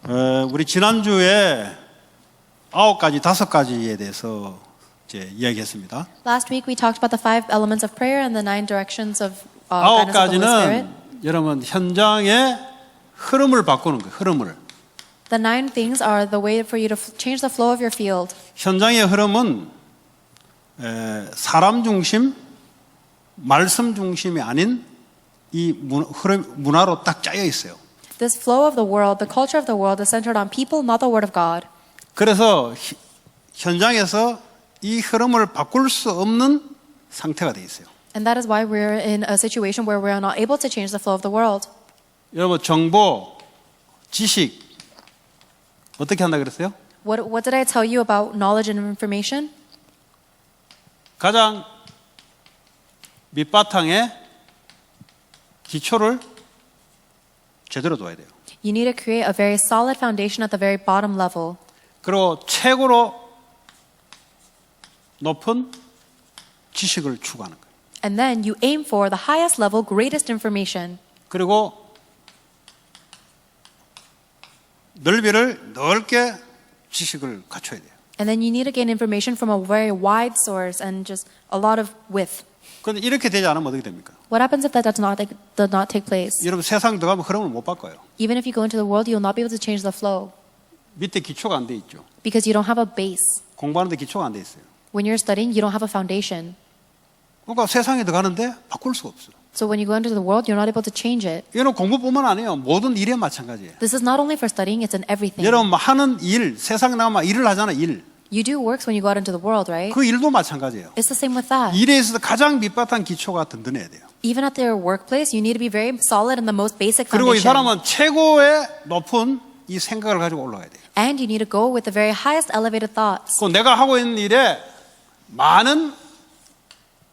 우리 지난주에 9가지, 5가지에 대해서 이제 이야기했습니다. Last week we talked about the 5 elements of prayer and the 9 directions of guidance of the Holy Spirit. 9가지는 여러분 현장의 흐름을 바꾸는 거예요. 흐름을. The 9 things are the way for you to change the flow of your field. 현장의 흐름은 사람 중심, 말씀 중심이 아닌 이 문화로 딱 짜여 있어요. This flow of the world, the culture of the world is centered on people, not the word of God. 그래서 현장에서 이 흐름을 바꿀 수 없는 상태가 돼 있어요. And that is why we're in a situation where we're not able to change the flow of the world. 여러분 정보, 지식 어떻게 한다 그랬어요? What did I tell you about knowledge and information? 가장 밑바탕에 기초를 제대로 둬야 돼요. You need to create a very solid foundation at the very bottom level. 그리고 최고로 높은 지식을 추구하는 거예요. And then you aim for the highest level, greatest information. 그리고 넓이를 넓게 지식을 갖춰야 돼요. And then you need to gain information from a very wide source and just a lot of width. 그런데 이렇게 되지 않으면 어떻게 됩니까? What happens if that does not take place? 여러분 세상 들어가면 흐름을 못 바꿔요. Even if you go into the world, you'll not be able to change the flow 밑에 기초가 안 돼 있죠. because you don't have a base. 공부하는데 기초가 안 돼 있어요. When you're studying, you don't have a foundation. 그러니까 세상에 들어가는데 바꿀 수가 없어요. So when you go into the world, you're not able to change it. 이거는 공부뿐만 아니에요. 모든 일에 마찬가지예요. This is not only for studying, it's in everything. 여러분 하는 일, 세상에 나가면 일을 하잖아요. 일. You do works when you go out into the world, right? 그 일도 마찬가지예요. It's the same with that. 일에 있어서 가장 밑바탕 기초가 든든해야 돼요. Even at their workplace, you need to be very solid in the most basic 그리고 이 foundation. 사람은 최고의 높은 이 생각을 가지고 올라가야 돼요. And you need to go with the very highest elevated thoughts. 그 내가 하고 있는 일에 많은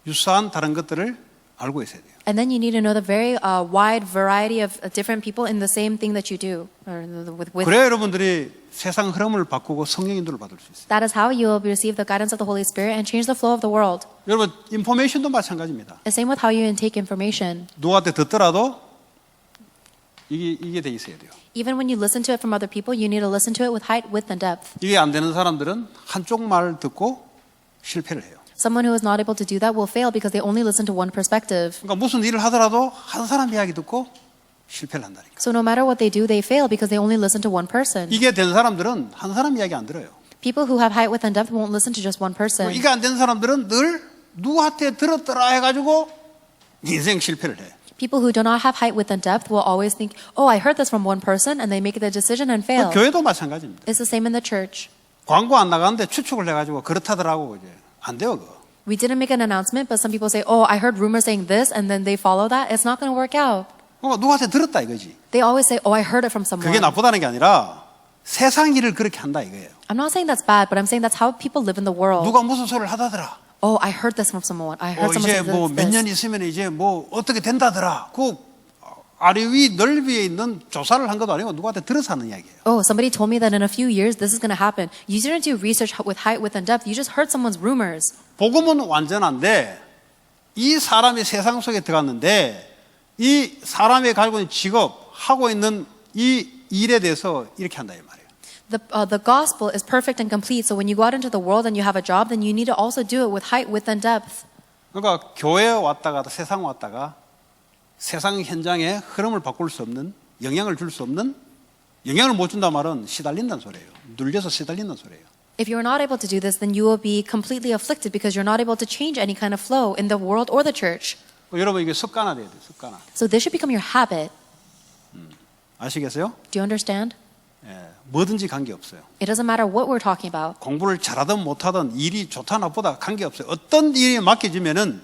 유사한 다른 것들을 알고 있어야 돼요. And then you need to know the very wide variety of different people in the same thing that you do. Or with 그래야 여러분들이 세상 흐름을 바꾸고 성령 인도를 받을 수 있어요. That is how you will receive the guidance of the Holy Spirit and change the flow of the world. 여러분 인포메이션도 마찬가지입니다. The same with how you intake information. 누구한테 듣더라도 이게 돼 있어야 돼요. Even when you listen to it from other people, you need to listen to it with height, width, and depth. 이게 안 되는 사람들은 한쪽 말 듣고 실패를 해요. Someone who is not able to do that will fail because they only listen to one perspective. 그러니까 무슨 일을 하더라도 한 사람 이야기 듣고 실패를 한다니까. So no matter what they do, they fail because they only listen to one person. 이게 된 사람들은 한 사람 이야기 안 들어요. People who have height, width, and depth won't listen to just one person. 이게 안 된 사람들은 늘 누구한테 들었더라 해가지고 인생 실패를 해. People who do not have height, width, and depth will always think, oh, I heard this from one person, and they make the decision and fail. 교회도 마찬가지입니다. It's the same in the church. 광고 안 나가는데 추측을 해가지고 그렇다더라고 이제 안 돼요 그거. We didn't make an announcement, but some people say, oh, I heard rumors saying this, and then they follow that. It's not going to work out. 그러니까 누구한테 들었다 이거지. They always say, oh, I heard it from someone. 그게 나쁘다는 게 아니라 세상 일을 그렇게 한다 이거예요. I'm not saying that's bad, but I'm saying that's how people live in the world. 누가 무슨 소리를 하다더라. Oh, I heard this from someone. I heard someone 이제 say 뭐 몇 년 this. 있으면 이제 뭐 어떻게 된다더라. 그 아래 위 넓이에 있는 조사를 한 것도 아니고 누구한테 들어서 하는 이야기예요. Oh, somebody told me that in a few years this is going to happen. You didn't do research with height, width, and depth. You just heard someone's rumors. 복음은 완전한데 이 사람이 세상 속에 들어갔는데 이 사람이 가지고 있는 직업 하고 있는 이 일에 대해서 이렇게 한다 이 말이에요. The gospel is perfect and complete. So when you go out into the world and you have a job, then you need to also do it with height, width, and depth. 그러니까 교회에 왔다가 세상 왔다가 세상 현장의 흐름을 바꿀 수 없는 영향을 줄 수 없는 영향을 못 준다 말은 시달린다는 소리예요. 눌려서 시달린다는 소리예요. If you're not able to do this, then you will be completely afflicted because you're not able to change any kind of flow in the world or the church. 여러분 이게 습관화돼야 돼요. 습관화. So this should become your habit. 아시겠어요? Do you understand? 뭐든지 관계없어요. It doesn't matter what we're talking about. 공부를 잘하든 못하든 일이 좋다 나쁘다 관계없어요. 어떤 일이 맡겨지면은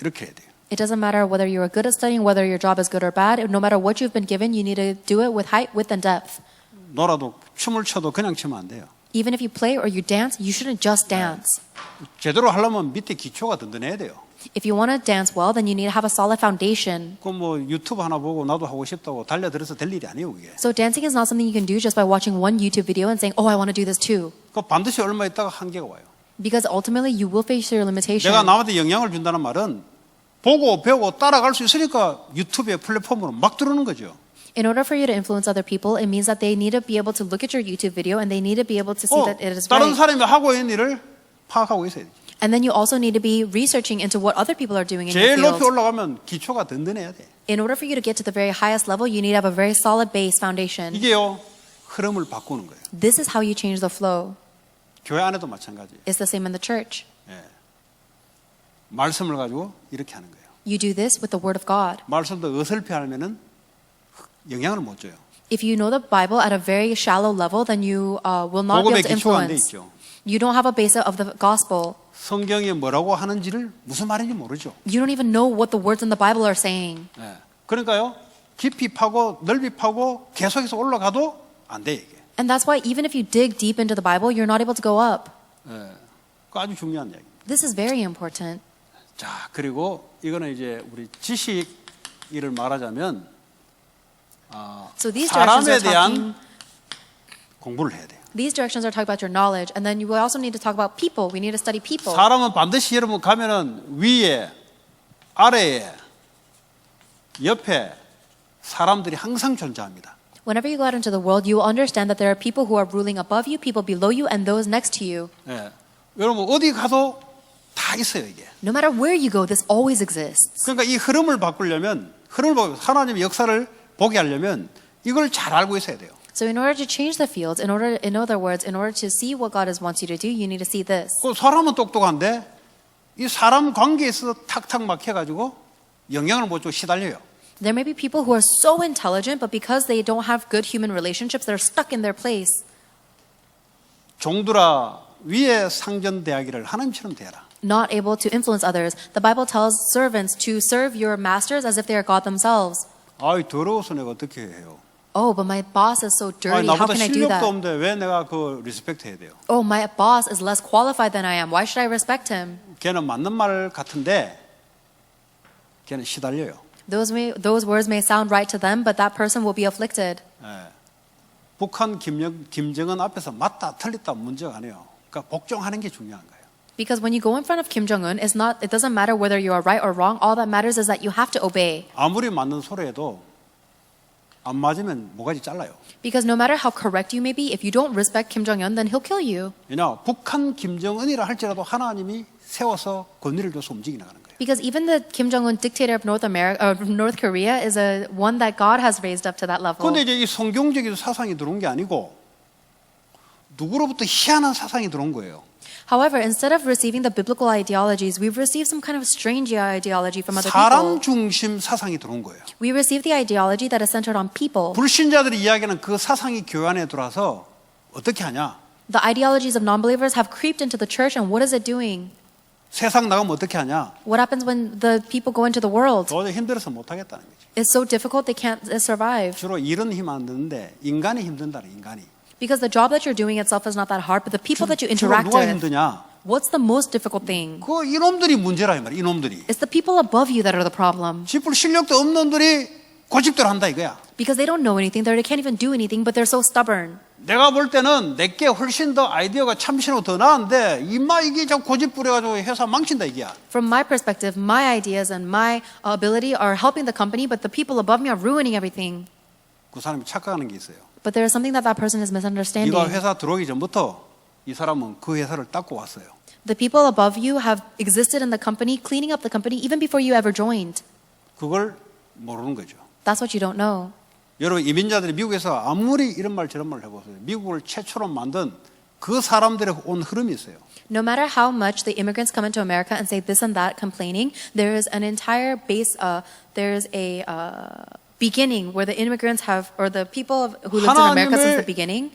이렇게 해야 돼요. It doesn't matter whether you are good at studying, whether your job is good or bad. No matter what you've been given, you need to do it with height, width, and depth. 놀아도 춤을 춰도 그냥 추면 안 돼요. Even if you play or you dance, you shouldn't just dance. 제대로 하려면 밑에 기초가 든든해야 돼요. If you want to dance well, then you need to have a solid foundation. 그 뭐 유튜브 하나 보고 나도 하고 싶다고 달려들어서 될 일이 아니에요 그게. So dancing is not something you can do just by watching one YouTube video and saying, oh, I want to do this too. 그 반드시 얼마 있다가 한계가 와요. Because ultimately you will face your limitation. 내가 남한테 영향을 준다는 말은 보고 배우고 따라갈 수 있으니까 유튜브의 플랫폼으로 막 들어오는 거죠. In order for you to influence other people, it means that they need to be able to look at your YouTube video and they need to be able to see that it is 다른 right. 사람이 하고 있는 일을 파악하고 있어야 돼. And then you also need to be researching into what other people are doing in your 제일 높이 field. 올라가면 기초가 든든해야 돼. In order for you to get to the very highest level, you need to have a very solid base foundation. 이게요 흐름을 바꾸는 거예요. This is how you change the flow. 교회 안에도 마찬가지예요. It's the same in the church. 말씀을 가지고 이렇게 하는 거예요. You do this with the Word of God. 말씀도 어설피 하면은 영향을 못 줘요. If you know the Bible at a very shallow level, then you will not be 복음의 able to 기초가 안 돼 influence. 있죠. You don't have a base of the gospel. 성경이 뭐라고 하는지를 무슨 말인지 모르죠. You don't even know what the words in the Bible are saying. 그러니까요 깊이 파고 넓이 파고 계속해서 올라가도 안 돼 이게. And that's why even if you dig deep into the Bible, you're not able to go up. 그 아주 중요한 이야기. This is very important. 자 그리고 이거는 이제 우리 지식 일을 말하자면 So these directions 사람에 are 대한 talking. 공부를 해야 돼요. These directions are talking about your knowledge, and then you will also need to talk about people. We need to study people. 사람은 반드시 여러분 가면은 위에 아래에 옆에 사람들이 항상 존재합니다. Whenever you go out into the world, you will understand that there are people who are ruling above you, people below you, and those next to you. 여러분 어디 가도 다 있어요 이게. No matter where you go, this always exists. 그러니까 이 흐름을 바꾸려면 하나님의 역사를 보게 하려면 이걸 잘 알고 있어야 돼요. So in order to change the fields, in other words, in order to see what God wants you to do, you need to see this. 그 사람은 똑똑한데 이 사람 관계에 있어서 탁탁 막혀가지고 영향을 못 주고 시달려요. There may be people who are so intelligent, but because they don't have good human relationships, they're stuck in their place. 종들아 위에 상전대하기를 하나님처럼 대하라. Not able to influence others. The Bible tells servants to serve your masters as if they are God themselves. 아이 더러워서 내가 어떻게 해요? Oh, but my boss is so 아이 dirty. How 나보다 can I do 실력도 that? 없는데 왜 내가 그 리스펙트 해야 돼요? Oh, my boss is less qualified than I am. Why should I respect him? 걔는 맞는 말 같은데 걔는 시달려요. Those words may sound right to them, but that person will be afflicted. 북한 김정은 앞에서 맞다 틀렸다 문제가 아니에요. 그러니까 복종하는 게 중요한 거예요. Because when you go in front of Kim Jong-un, it doesn't matter whether you are right or wrong. All that matters is that you have to obey. 아무리 맞는 소리해도 안 맞으면 모가지 잘라요. Because no matter how correct you may be, if you don't respect Kim Jong-un, then he'll kill you. 왜냐 북한 김정은이라 할지라도 하나님이 세워서 권위를 줘서 움직이 나가는 거예요. Because even the Kim Jong-un dictator of North Korea is one that God has raised up to that level. 그런데 이제 이 성경적인 사상이 들어온 게 아니고 누구로부터 희한한 사상이 들어온 거예요. However, instead of receiving the biblical ideologies, we've received some kind of strange ideology from other 사람 people. 중심 사상이 들어온 거예요. We received the ideology that is centered on people. 불신자들이 이야기하는 그 사상이 교회 안에 들어와서 어떻게 하냐? The ideologies of non-believers have creeped into the church, and what is it doing? 세상 나가면 어떻게 하냐? What happens when the people go into the world? 도저히 힘들어서 못 하겠다는 거죠. It's so difficult they can't survive. 주로 일은 힘 안 드는데 인간이 힘든다는 인간이. Because the job that you're doing itself is not that hard, but the people that you 주로 interact 누가 with, 힘드냐? what's the most difficult thing? 그 이놈들이 문제라 이 말이야. 이놈들이. It's the people above you that are the problem. 짚을 실력도 없는 놈들이 고집대로 한다 이거야. Because they don't know anything, they can't even do anything, but they're so stubborn. 내가 볼 때는 내게 훨씬 더 아이디어가 참신하고 더 나은데 이게 자꾸 고집 부려가지고 회사 망친다 이게야. From my perspective, my ideas and my ability are helping the company, but the people above me are ruining everything. 그 사람이 착각하는 게 있어요. But there is something that person is misunderstanding. 네가 회사 들어오기 전부터 이 사람은 그 회사를 닦고 왔어요. The people above you have existed in the company, cleaning up the company even before you ever joined. 그걸 모르는 거죠. That's what you don't know. 여러분 이민자들이 미국에서 아무리 이런 말 저런 말 해보세요. 미국을 최초로 만든 그 사람들의 온 흐름이 있어요. No matter how much the immigrants come into America and say this and that, complaining, there is an entire base. There is a beginning where the immigrants have, or the people who lived in America since the beginning,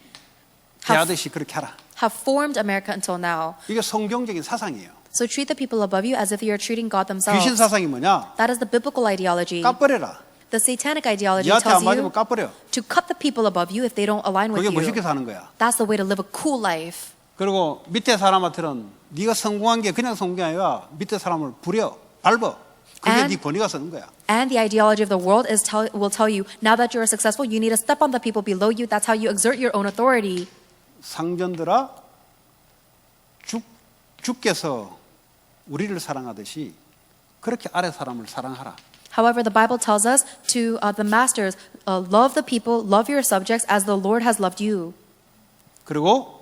대하듯이 그렇게 하라. have formed America until now. 이게 성경적인 사상이에요. So treat the people above you as if you are treating God themselves. 귀신 사상이 뭐냐? That is the biblical ideology. 까버려라. The satanic ideology 니한테 tells 안 맞으면 you 까버려. to cut the people above you if they don't align with 그게 you. 멋있게 사는 거야. That's the way to live a cool life. 그리고 밑에 사람한테는 네가 성공한 게 그냥 성공이 아니라 밑에 사람을 부려, 밟어. 그게 네 권위가 쓰는 거야. And the ideology of the world will tell you, now that you are successful, you need to step on the people below you. That's how you exert your own authority. 상전들아, 주께서 우리를 사랑하듯이 그렇게 아래 사람을 사랑하라. However, the Bible tells us to the masters, love the people, love your subjects as the Lord has loved you. 그리고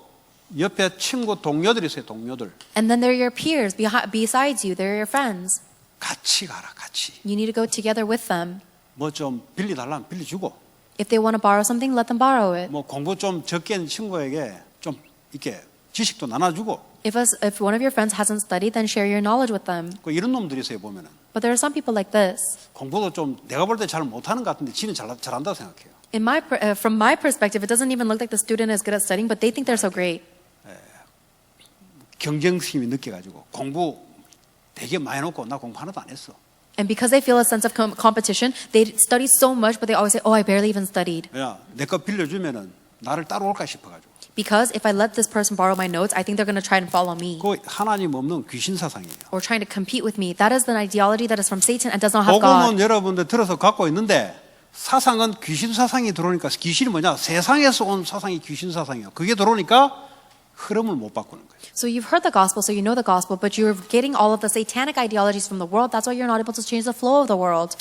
옆에 친구 동료들이 있어요. 동료들. And then they're your peers besides you. They're your friends. 같이 가라. 같이. You need to go together with them. 뭐 좀 빌려달라면 빌려주고. If they want to borrow something, let them borrow it. 뭐 공부 좀 적게 한 친구에게 좀 이렇게 지식도 나눠주고. If one of your friends hasn't studied, then share your knowledge with them. 그 이런 놈들이 있어요. 보면은. But there are some people like this. 공부도 좀 내가 볼 때 잘 못하는 것 같은데 지는 잘한다고 생각해요. From my perspective, it doesn't even look like the student is good at studying, but they think they're so great. 경쟁심이 느껴가지고 공부 되게 많이 놓고 나 공부 하나도 안 했어. And because they feel a sense of competition, they study so much, but they always say, "Oh, I barely even studied." 야, 내 거 빌려주면은 나를 따라올까 싶어가지고. Because if I let this person borrow my notes, I think they're going to try and follow me. 그 하나님 없는 귀신 사상이에요. Or trying to compete with me. That is an ideology that is from Satan and does not have God. 복음은 여러분들 들어서 갖고 있는데 사상은 귀신 사상이 들어오니까 귀신이 뭐냐? 세상에서 온 사상이 귀신 사상이에요. 그게 들어오니까 흐름을 못 바꾸는 거예요. So you've heard the gospel, so you know the gospel, but you're getting all of the satanic ideologies from the world. That's why you're not able to change the flow of the world.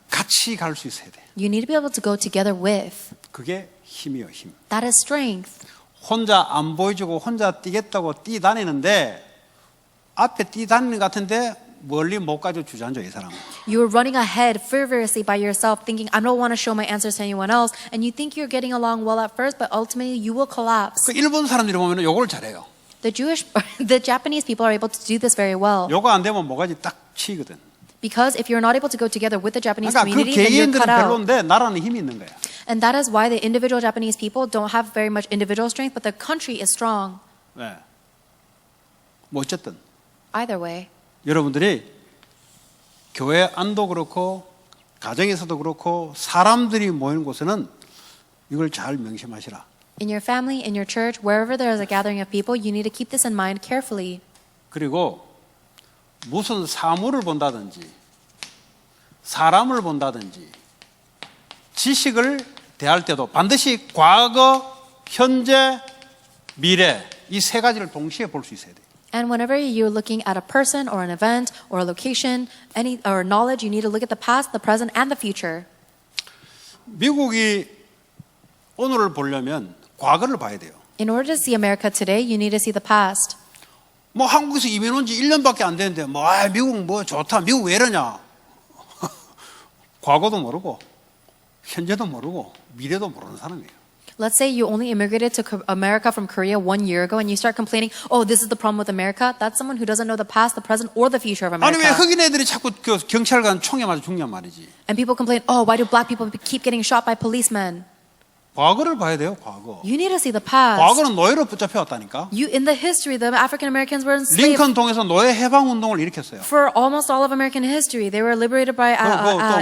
같이 갈 수 있어야 돼. You need to be able to go together with. 그게 힘이에요, 힘. That is strength. 혼자 안 보여주고 혼자 뛰겠다고 뛰다니는데 앞에 뛰다니는 것 같은데 멀리 못 가져 주저앉아 이 사람은. You're running ahead fervorously by yourself, thinking, I don't want to show my answers to anyone else. And you think you're getting along well at first, but ultimately you will collapse. 그 일본 사람들이 보면 요걸 잘해요. The Japanese people are able to do this very well. 요거 안 되면 뭐가지 딱 치거든. Because if you're not able to go together with the Japanese 그러니까 그 community, then you're 개인들은 cut out. 별로인데 나라는 힘이 있는 거야. And that is why the individual Japanese people don't have very much individual strength, but the country is strong. 네. 뭐 어쨌든 Either way. 여러분들이 교회 안도 그렇고 가정에서도 그렇고 사람들이 모이는 곳에는 이걸 잘 명심하시라. In your family, in your church, wherever there is a gathering of people, you need to keep this in mind carefully. 그리고 무슨 사물을 본다든지 사람을 본다든지 지식을 대할 때도 반드시 과거, 현재, 미래 이 세 가지를 동시에 볼 수 있어야 돼요. And whenever you're looking at a person or an event or a location, or knowledge, you need to look at the past, the present, and the future. 미국이 오늘을 보려면 과거를 봐야 돼요. In order to see America today, you need to see the past. 뭐 한국에서 이민 온 지 1년밖에 안 됐는데 뭐 미국 뭐 좋다. 미국 왜 이러냐. 과거도 모르고 현재도 모르고 미래도 모르는 사람이에요. Let's say you only immigrated to America from Korea 1 year ago and you start complaining, oh, this is the problem with America. That's someone who doesn't know the past, the present, or the future of 아니 왜 America. 흑인 애들이 자꾸 그 경찰관 총에 맞아 죽냐 말이지. And people complain, oh, why do black people keep getting shot by policemen? 과거를 봐야 돼요. 과거. You need to see the past. 과거는 노예로 붙잡혀 왔다니까. In the history, the African Americans were enslaved. 링컨 통해서 노예 해방 운동을 일으켰어요. For almost all of American history, they were liberated by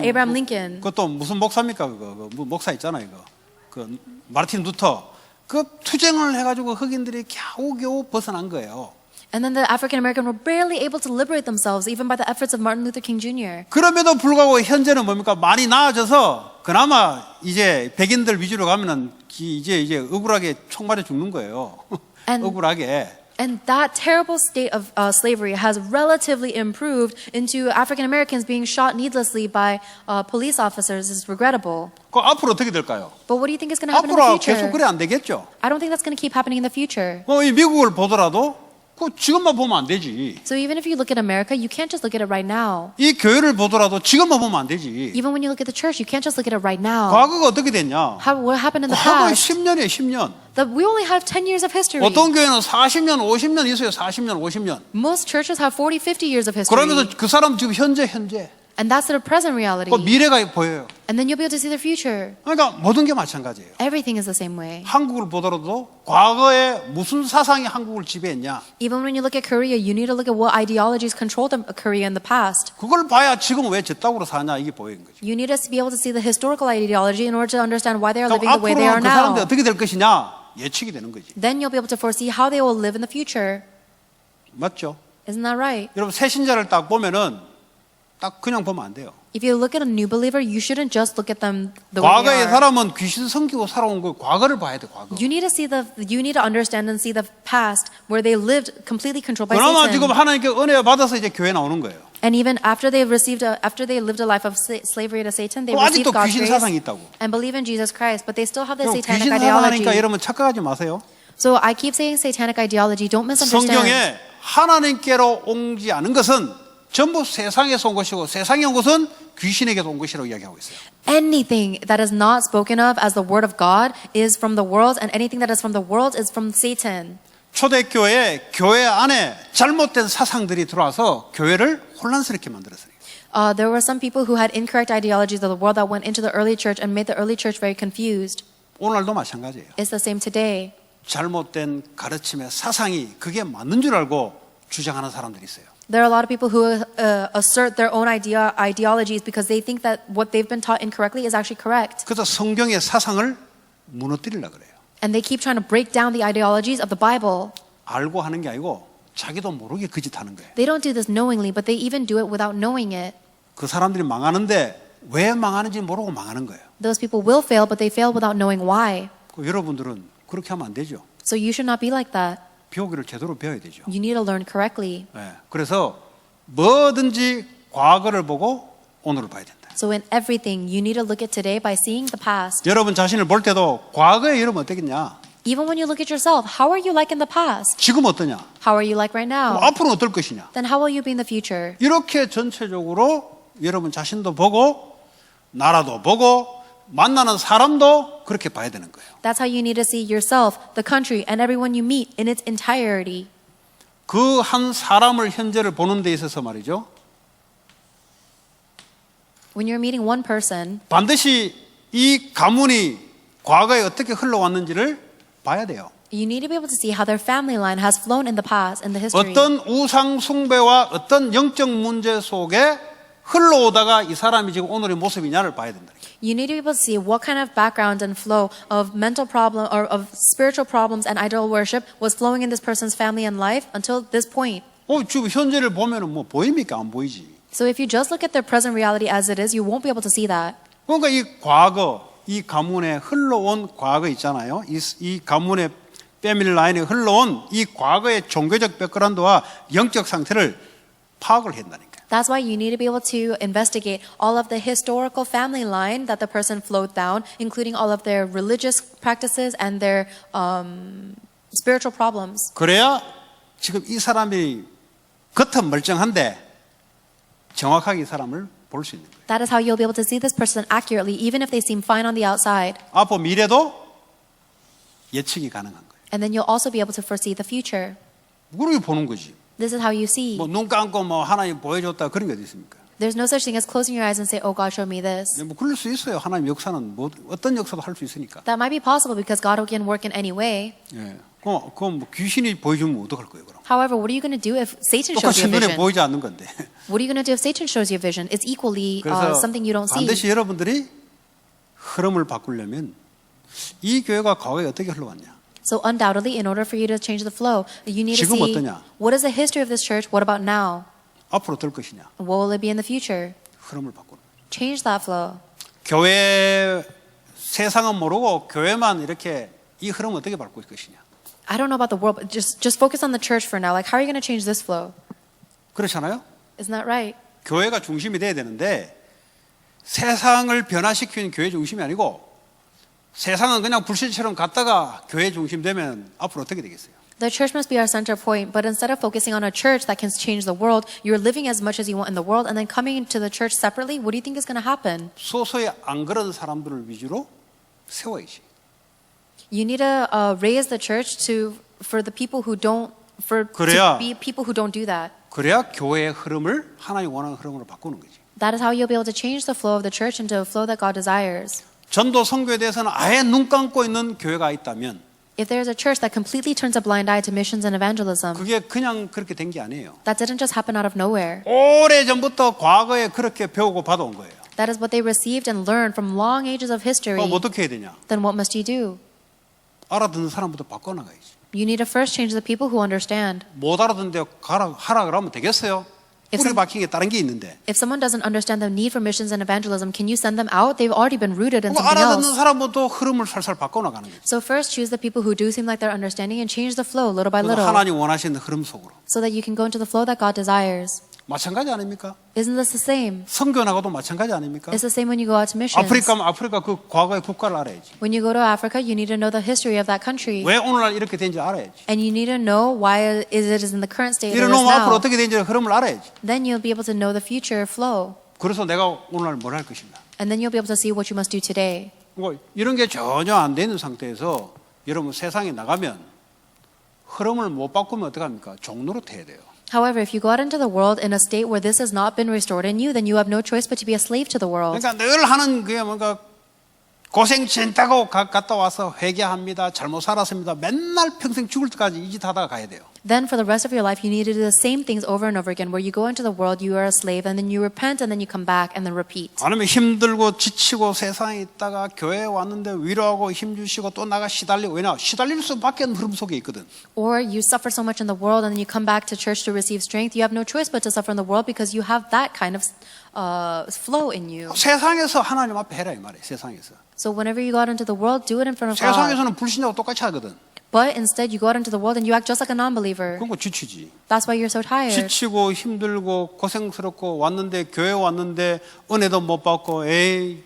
Abraham Lincoln. 그것도 무슨 목사입니까? 그거 목사 있잖아요. 이거 그 마르틴 루터 그 투쟁을 해가지고 흑인들이 겨우겨우 벗어난 거예요. And then the African Americans were barely able to liberate themselves, even by the efforts of Martin Luther King Jr. 그럼에도 불구하고 현재는 뭡니까? 많이 나아져서 그나마 이제 백인들 위주로 가면은 이제 억울하게 총 맞아 죽는 거예요. 억울하게. And that terrible state of slavery has relatively improved into African Americans being shot needlessly by police officers is regrettable. 그 앞으로 어떻게 될까요? But what do you think is going to happen in the 앞으로 future? 계속 그래 안 되겠죠. I don't think that's going to keep happening in the future. 이 미국을 보더라도 그 지금만 보면 안 되지. So even if you look at America, you can't just look at it right now. 이 교회를 보더라도 지금만 보면 안 되지. Even when you look at the church, you can't just look at it right now. 과거가 어떻게 됐냐? What happened in the 과거에 past? 10년이에요, 10년. We only have 10 years of history. 어떤 교회는 40년, 50년 있어요. 40년, 50년. Most churches have 40, 50 years of history. 그러면서 그 사람 지금 현재. And that's the present reality. 그 미래가 보여요. And then you'll be able to see the future. 그러니까 모든 게 마찬가지예요. Everything is the same way. 한국을 보더라도 과거에 무슨 사상이 한국을 지배했냐. Even when you look at Korea, you need to look at what ideologies controlled Korea in the past. 그걸 봐야 지금 왜 저 땅으로 사냐 이게 보이는 거죠. You need to be able to see the historical ideology in order to understand why they are living the way they are 앞으로는 그 사람들이 now. 어떻게 될 것이냐 예측이 되는 거지. Then you'll be able to foresee how they will live in the future. 맞죠? Isn't that right? 여러분 새신자를 딱 보면은 딱 그냥 보면 안 돼요. If you look at a new believer, you shouldn't just look at them the way they 과거의 are. 사람은 귀신 섬기고 살아온 거 과거를 봐야 돼. 과거. You need to understand and see the past where they lived completely controlled by 그나마 Satan. 지금 하나님께 은혜 받아서 이제 교회 나오는 거예요. And even after they lived a life of slavery to Satan, they 또 received 아직도 God's 귀신 grace 사상이 있다고. and believe in Jesus Christ, but they still have the 그럼 satanic 귀신 사상하니까 ideology. 여러분 착각하지 마세요. So I keep saying satanic ideology. Don't misunderstand. 성경에 하나님께로 오지 않은 것은 전부 세상에서 온 것이고 세상에 온 것은 귀신에게서 온 것이라고 이야기하고 있어요. Anything that is not spoken of as the word of God is from the world, and anything that is from the world is from Satan. 초대교회에 교회 안에 잘못된 사상들이 들어와서 교회를 혼란스럽게 만들었어요. There were some people who had incorrect ideologies of the world that went into the early church and made the early church very confused. 오늘도 마찬가지예요. It's the same today. 잘못된 가르침의 사상이 그게 맞는 줄 알고 주장하는 사람들이 있어요. There are a lot of people who assert their own ideologies because they think that what they've been taught incorrectly is actually correct. 그래서 성경의 사상을 무너뜨리려고 그래요. And they keep trying to break down the ideologies of the Bible. 알고 하는 게 아니고 자기도 모르게 그 짓 하는 거예요. They don't do this knowingly, but they even do it without knowing it. 그 사람들이 망하는데 왜 망하는지 모르고 망하는 거예요. Those people will fail, but they fail without knowing why. 여러분들은 그렇게 하면 안 되죠. So you should not be like that. 배우기를 제대로 배워야 되죠. You need to learn correctly. 네, 그래서 뭐든지 과거를 보고 오늘을 봐야 된다. So in everything, you need to look at today by seeing the past. 여러분 자신을 볼 때도 과거에 여러분 어떻겠냐? Even when you look at yourself, how are you like in the past? 지금 어떠냐? How are you like right now? 앞으로는 어떨 것이냐? Then how will you be in the future? 이렇게 전체적으로 여러분 자신도 보고 나라도 보고 만나는 사람도 그렇게 봐야 되는 거예요. That's how you need to see yourself, the country, and everyone you meet in its entirety. 그 한 사람을 현재를 보는 데 있어서 말이죠. When you're meeting one person, 반드시 이 가문이 과거에 어떻게 흘러왔는지를 봐야 돼요. you need to be able to see how their family line has flown in the past, in the history. 어떤 우상 숭배와 어떤 영적 문제 속에 흘러오다가 이 사람이 지금 오늘의 모습이냐를 봐야 된다. You need to be able to see what kind of background and flow of mental problem or of spiritual problems and idol worship was flowing in this person's family and life until this point. 지금 현재를 보면은 뭐 보입니까? 안 보이지. So if you just look at their present reality as it is, you won't be able to see that. 그러니까 이 과거, 이 가문에 흘러온 과거 있잖아요. 이 가문의 패밀리 라인에 흘러온 이 과거의 종교적 백그라운드와 영적 상태를 파악을 한다니까. That's why you need to be able to investigate all of the historical family line that the person flowed down, including all of their religious practices and their spiritual problems. 그래야 지금 이 사람이 겉은 멀쩡한데 정확하게 이 사람을 볼 수 있는 거예요. That is how you'll be able to see this person accurately, even if they seem fine on the outside. 앞으로 미래도 예측이 가능한 거예요. And then you'll also be able to foresee the future. 그렇게 보는 거지. This is how you see. 뭐 눈 감고 뭐 하나님 보여줬다 그런 게 어디 있습니까? There's no such thing as closing your eyes and say, "Oh, God showed me this." 뭐 그럴 수 있어요. 하나님 역사는 뭐 어떤 역사도 할 수 있으니까. That might be possible because God can work in any way. 예. 그럼 뭐 귀신이 보여주면 어떡할 거예요, 그럼? However, what are you going to do if Satan shows 똑같이 you a 눈에 vision? 보이지 않는 건데. What are you going to do if Satan shows you a vision? It's equally 그래서 something you don't see. 반드시 여러분들이 흐름을 바꾸려면 이 교회가 과거에 어떻게 흘러왔냐? So undoubtedly, in order for you to change the flow, you need to 지금 see 어떠냐? what is the history of this church. What about now? 앞으로 될 것이냐? What will it be in the future? 흐름을 바꾸는 거예요. Change that flow. 교회 세상은 모르고 교회만 이렇게 이 흐름을 어떻게 바꿀 것이냐? I don't know about the world, but just focus on the church for now. Like, how are you going to change this flow? 그렇잖아요? Isn't that right? 교회가 중심이 돼야 되는데 세상을 변화시키는 교회 중심이 아니고 세상은 그냥 불씨처럼 갔다가 교회 중심 되면 앞으로 어떻게 되겠어요? The church must be our center point, but instead of focusing on a church that can change the world, you're living as much as you want in the world and then coming into the church separately. What do you think is going to happen? 소소히 안 그런 사람들을 위주로 세워야지. You need to raise the church for the people who don't 그래야- to be people who don't do that. 그래야 교회의 흐름을 하나님 원하는 흐름으로 바꾸는 거지. That is how you'll be able to change the flow of the church into a flow that God desires. 전도 선교에 대해서는 아예 눈 감고 있는 교회가 있다면 If there is a church that completely turns a blind eye to missions and evangelism, 그게 그냥 그렇게 된 게 아니에요. that didn't just happen out of nowhere. 오래전부터 과거에 그렇게 배우고 받아온 거예요. That is what they received and learned from long ages of history. 그럼 어떻게 해야 되냐? Then what must you do? 알아듣는 사람부터 바꿔나가야지. You need to first change the people who understand. 못 알아듣는데 하라 그러면 되겠어요? If 뿌리 some- 박힌 게 다른 게 있는데. If someone doesn't understand the need for missions and evangelism, can you send them out? They've already been rooted in 그거 something 알아듣는 else. 사람부터 흐름을 살살 바꿔나가는 거죠. So first choose the people who do seem like they're understanding and change the flow little by 그래서 little 하나님 원하시는 흐름 속으로. so that you can go into the flow that God desires. 마찬가지 아닙니까? Isn't this the same? 선교 나가도 마찬가지 아닙니까? It's the same when you go out to missions. 아프리카 그 과거의 국가를 알아야지. When you go to Africa, you need to know the history of that country. 왜 오늘날 이렇게 된지 알아야지. And you need to know why it is in the current state it is 이러놓으면 앞으로 now. 어떻게 된지 흐름을 알아야지. Then you'll be able to know the future flow. 그래서 내가 오늘날 뭘 할 것인가. And then you'll be able to see what you must do today. 뭐 이런 게 전혀 안 되는 상태에서 여러분 세상에 나가면 흐름을 못 바꾸면 어떡합니까? 종노릇 해야 돼요. However, if you go out into the world in a state where this has not been restored in you, then you have no choice but to be a slave to the world. 그러니까 늘 하는 그게 뭔가 고생 진다고 갔다 와서 회개합니다. 잘못 살았습니다. 맨날 평생 죽을 때까지 이 짓 하다가 가야 돼요. Then for the rest of your life, you need to do the same things over and over again, where you go into the world, you are a slave, and then you repent, and then you come back, and then repeat. 아니면 힘들고 지치고 세상에 있다가 교회에 왔는데 위로하고 힘주시고 또 나가 시달리고 왜냐? 시달릴 수밖에 없는 흐름 속에 있거든. Or you suffer so much in the world, and then you come back to church to receive strength. You have no choice but to suffer in the world because you have that kind of flow in you. 세상에서 하나님 앞에 해라 이 말이에요. 세상에서. So whenever you go out into the world, do it in front of God. 세상에서는 불신자하고 똑같이 하거든. But instead, you go out into the world and you act just like a non-believer. 그런 거 지치지. That's why you're so tired. 지치고 힘들고 고생스럽고 왔는데 교회 왔는데 은혜도 못 받고 에이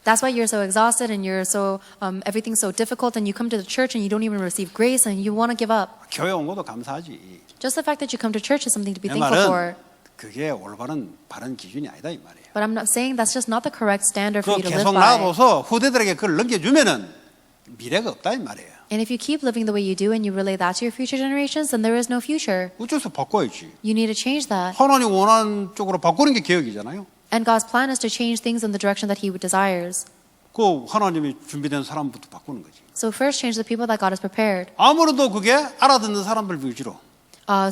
That's why you're so exhausted and you're so everything's so difficult, and you come to the church and you don't even receive grace and you want to give up. 교회 온 것도 감사하지. Just the fact that you come to church is something to be 내 thankful for. 말은 그게 올바른 바른 기준이 아니다 이 말이에요. But I'm not saying that's just not the correct standard for 그 you to live 계속 by. 놔둬서 후대들에게 그걸 넘겨주면은 미래가 없다 이 말이에요. And if you keep living the way you do and you relay that to your future generations, then there is no future. 어째서 바꿔야지. You need to change that. 하나님 원하는 쪽으로 바꾸는 게 개혁이잖아요. And God's plan is to change things in the direction that He desires. 그 하나님이 준비된 사람부터 바꾸는 거지. So first change the people that God has prepared, 아무래도 그게 알아듣는 사람들 위주로.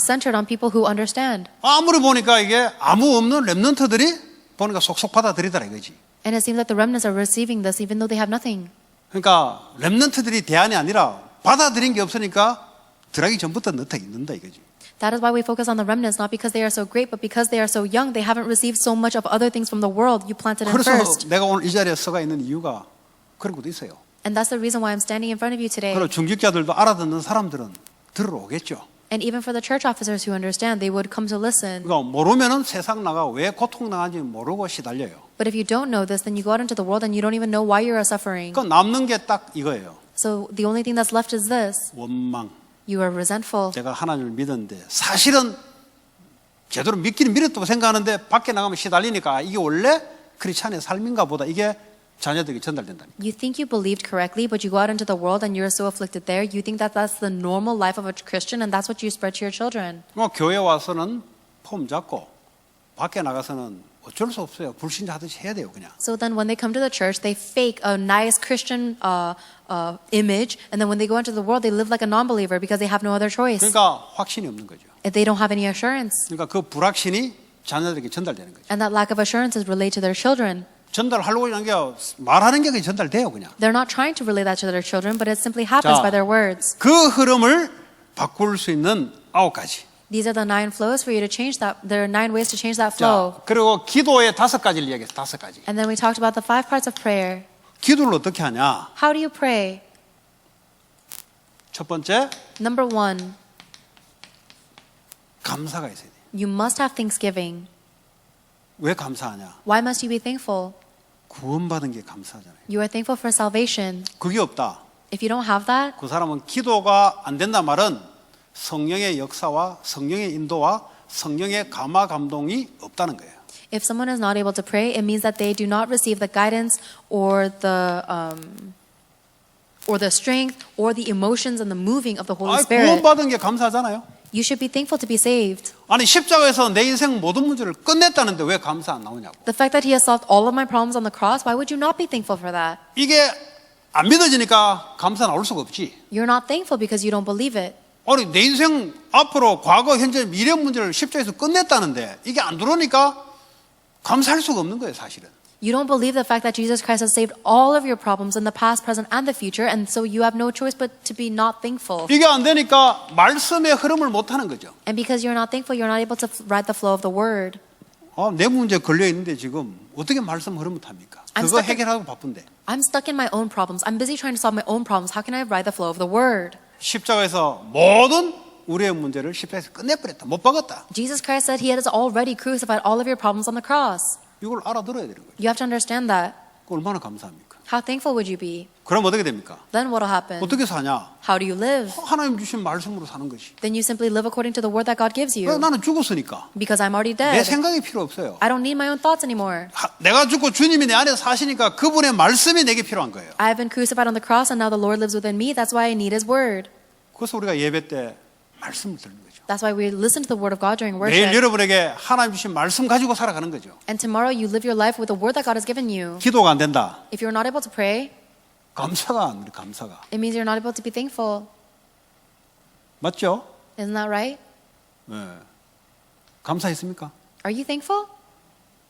centered on people who understand. 아무리 보니까 이게 아무 없는 렘넌트들이 보니까 속속 받아들이더라 이거지. And it seems like the remnants are receiving this even though they have nothing. 그러니까 렘넌트들이 대안이 아니라 받아들인 게 없으니까 들어가기 전부터 넣다 있는다 이거지. That is why we focus on the remnants, not because they are so great, but because they are so young, they haven't received so much of other things from the world you planted in 그래서 first. 내가 오늘 이 자리에 서가 있는 이유가 그런 것도 있어요. And that's the reason why I'm standing in front of you today. 그리고 중직자들도 알아듣는 사람들은 들으러 오겠죠. And even for the church officers who understand, they would come to listen. 그러니까 모르면은 세상 나가 왜 고통 당하는지 모르고 시달려요. But if you don't know this, then you go out into the world and you don't even know why you are suffering. 그 남는 게 딱 이거예요. So the only thing that's left is this. 원망. You are resentful. 제가 하나님을 믿었는데 사실은 제대로 믿기는 믿었다고 생각하는데 밖에 나가면 시달리니까 이게 원래 크리스찬의 삶인가 보다 이게 자녀들에게 전달된다니까. You think you believed correctly, but you go out into the world and you're so afflicted there. You think that that's the normal life of a Christian, and that's what you spread to your children. 뭐 교회 와서는 폼 잡고 밖에 나가서는 어쩔 수 없어요. 불신자 하듯이 해야 돼요, 그냥. So then when they come to the church, they fake a nice Christian image, and then when they go into the world, they live like a non-believer because they have no other choice. 그러니까 확신이 없는 거죠. If they don't have any assurance. 그러니까 그 불확신이 자녀들에게 전달되는 거죠. And that lack of assurance is relayed to their children. 전달하려고 하는 게 말하는 게 그냥 전달돼요, 그냥. They're not trying to relay that to their children, but it simply happens 자, by their words. 그 흐름을 바꿀 수 있는 9가지. These are the 9 flows for you to change that. There are 9 ways to change that flow. 자, 그리고 기도의 5가지를 이야기했어요. 5가지. And then we talked about the 5 parts of prayer. 기도를 어떻게 하냐? How do you pray? 첫 번째, Number 1, 감사가 있어야 돼. you must have thanksgiving. 왜 감사하냐? Why must you be thankful? 구원받은 게 감사하잖아요. You are thankful for salvation. 그게 없다. If you don't have that, 그 사람은 기도가 안 된다 말은 성령의 역사와 성령의 인도와 성령의 감화 감동이 없다는 거예요. if someone is not able to pray, it means that they do not receive the guidance or the strength or the emotions and the moving of the Holy 아니, Spirit. 구원받은 게 감사하잖아요. You should be thankful to be saved. 아니 십자가에서 내 인생 모든 문제를 끝냈다는데 왜 감사 안 나오냐고. The fact that He has solved all of my problems on the cross, why would you not be thankful for that? 이게 안 믿어지니까 감사 나올 수가 없지. You're not thankful because you don't believe it. 아니 내 인생 앞으로 과거 현재 미래 문제를 십자가에서 끝냈다는데 이게 안 들어오니까 감사할 수가 없는 거예요 사실은. You don't believe the fact that Jesus Christ has saved all of your problems in the past, present, and the future, and so you have no choice but to be not thankful. 이게 안 되니까 말씀의 흐름을 못 하는 거죠. And because you're not thankful, you're not able to ride the flow of the word. 내 문제 걸려 있는데 지금 어떻게 말씀 흐름을 탑니까? 그거 해결하고 바쁜데. I'm stuck in my own problems. I'm busy trying to solve my own problems. How can I ride the flow of the word? 십자가에서 모든 우리의 문제를 십자가에서 끝내버렸다. 못 박았다. Jesus Christ said he has already crucified all of your problems on the cross. 이걸 알아들어야 되는 거죠. You have to understand that. 그 얼마나 감사합니까? How thankful would you be? 그럼 어떻게 됩니까? Then what will happen? 어떻게 사냐? How do you live? 하나님 주신 말씀으로 사는 것이. Then you simply live according to the word that God gives 왜? you. 나는 죽었으니까. Because I'm already 내 dead. 생각이 필요 없어요. I don't need my own thoughts anymore. 내가 죽고 주님이 내 안에 사시니까 그분의 말씀이 내게 필요한 거예요. I have been crucified on the cross and now the Lord lives within me. That's why I need his word. 그래서 우리가 예배 때 말씀을 듣는 거죠. That's why we listen to the word of God during 내일 worship. 여러분에게 하나님 주신 말씀 가지고 살아가는 거죠. And tomorrow you live your life with the word that God has given you. 기도가 안 된다. If you're not able to pray, 감사가 안 돼. 감사가. it means you're not able to be thankful. 맞죠? Isn't that right? 네. 감사했습니까? Are you thankful?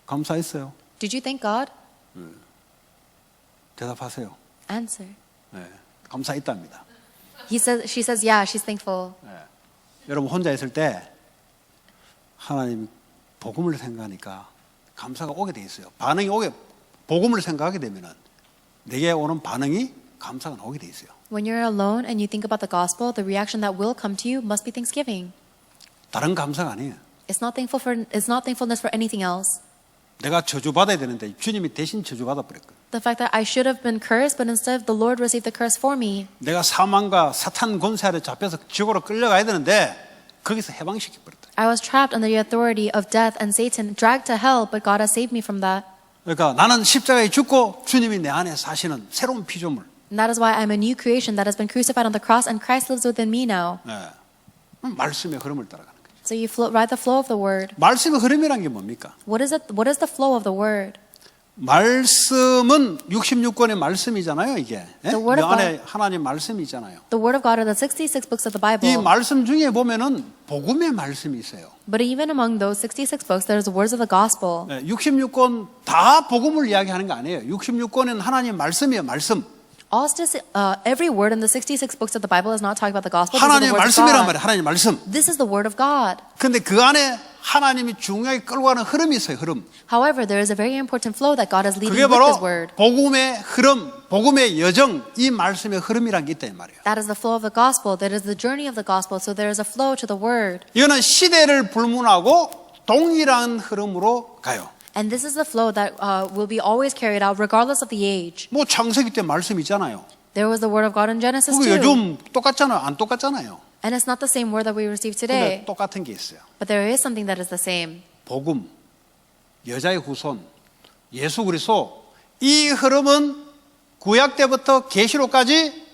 감사했어요. Did you thank God? 대답하세요. Answer. 네. 감사했답니다. She says, yeah, she's thankful. 여러분 혼자 있을 때 하나님 복음을 생각하니까 감사가 오게 돼 있어요. 반응이 오게 복음을 생각하게 되면은 내게 오는 반응이 감사가 오게 돼 있어요. When you're alone and you think about the gospel, the reaction that will come to you must be thanksgiving. 다른 감사가 아니에요. It's not thankfulness for anything else. 내가 저주받아야 되는데 주님이 대신 저주받아 버렸거든요. The fact that I should have been cursed, but instead the Lord received the curse for me. 내가 사망과 사탄 권세 아래 잡혀서 지옥으로 끌려가야 되는데 거기서 해방시켜 버렸다. I was trapped under the authority of death and Satan, dragged to hell, but God has saved me from that. 그러니까 나는 십자가에 죽고 주님이 내 안에 사시는 새로운 피조물. And that is why I'm a new creation that has been crucified on the cross and Christ lives within me now. 네. 말씀의 흐름을 따라가는 거죠. So you ride the flow of the word. 말씀의 흐름이란 게 뭡니까? What is it? What is the flow of the word? 말씀은 66권의 말씀이잖아요, 이게. 예? The word 내 of 안에 하나님 말씀이 있잖아요. The word of God are the 66 books of the 이 Bible. 말씀 중에 보면은 복음의 말씀이 있어요. But even among those 66 books, there's the words of the gospel. 66권 다 복음을 이야기하는 거 아니에요. 66권은 하나님 말씀이에요, 말씀. Every word in the 66 books of the Bible is not talking about the gospel. These are 하나님의 the words of 말씀이란 God. 말이에요, 하나님 말씀. This is the word of God. 근데 그 안에 하나님이 중요하게 끌고 가는 흐름이 있어요, 흐름. However, there is a very important flow that God is leading 그게 with 바로 His word. 복음의 흐름, 복음의 여정, 이 말씀의 흐름이란 게 있다 이 말이에요. That is the flow of the gospel. That is the journey of the gospel. So there is a flow to the word. 이거는 시대를 불문하고 동일한 흐름으로 가요. And this is the flow that will be always carried out regardless of the age. 뭐 창세기 때 말씀 있잖아요. There was the word of God in Genesis 그게 2. 요즘 똑같잖아요, 안 똑같잖아요. And it's not the same word that we receive 근데 today. 똑같은 게 있어요. But there is something that is the same. 복음, 여자의 후손, 예수 그리스도 이 흐름은 구약 때부터 계시록까지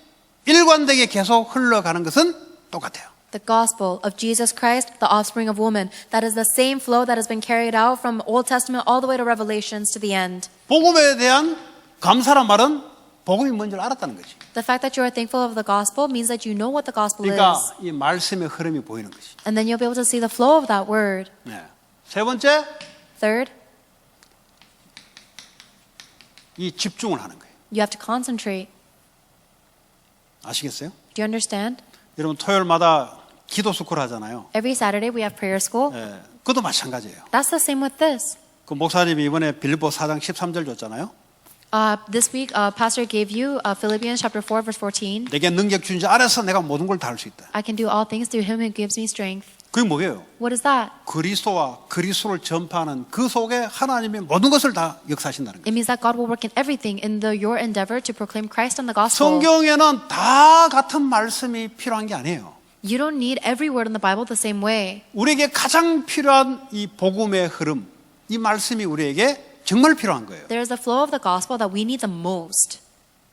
일관되게 계속 흘러가는 것은 똑같아요. The gospel of Jesus Christ, the offspring of woman. That is the same flow that has been carried out from Old Testament all the way to Revelations to the end. 복음에 대한 감사란 말은 복음이 뭔지를 알았다는 거지. The fact that you are thankful of the gospel means that you know what the gospel 그러니까 is. 이 말씀의 흐름이 보이는 것이. And then you'll be able to see the flow of that word. 네. 세 번째, Third, 이 집중을 하는 거예요. you have to concentrate. 아시겠어요? Do you understand? 여러분 토요일마다 기도 스쿨 하잖아요. Every Saturday we have prayer school. 예, 그것도 마찬가지예요. That's the same with this. 그 목사님이 이번에 빌립보 4장 13절 줬잖아요. This week, Pastor gave you Philippians chapter 4, verse 14. 내게 능력 준 자 안에서 내가 모든 걸 다 할 수 있다. I can do all things through him who gives me strength. 그게 뭐예요? What is that? 그리스도와 그리스도를 전파하는 그 속에 하나님의 모든 것을 다 역사하신다는 거예요. It means that God will work in everything in your endeavor to proclaim Christ and the gospel. 성경에는 다 같은 말씀이 필요한 게 아니에요. You don't need every word in the Bible the same way. 우리에게 가장 필요한 이 복음의 흐름, 이 말씀이 우리에게 정말 필요한 거예요. There is a flow of the gospel that we need the most.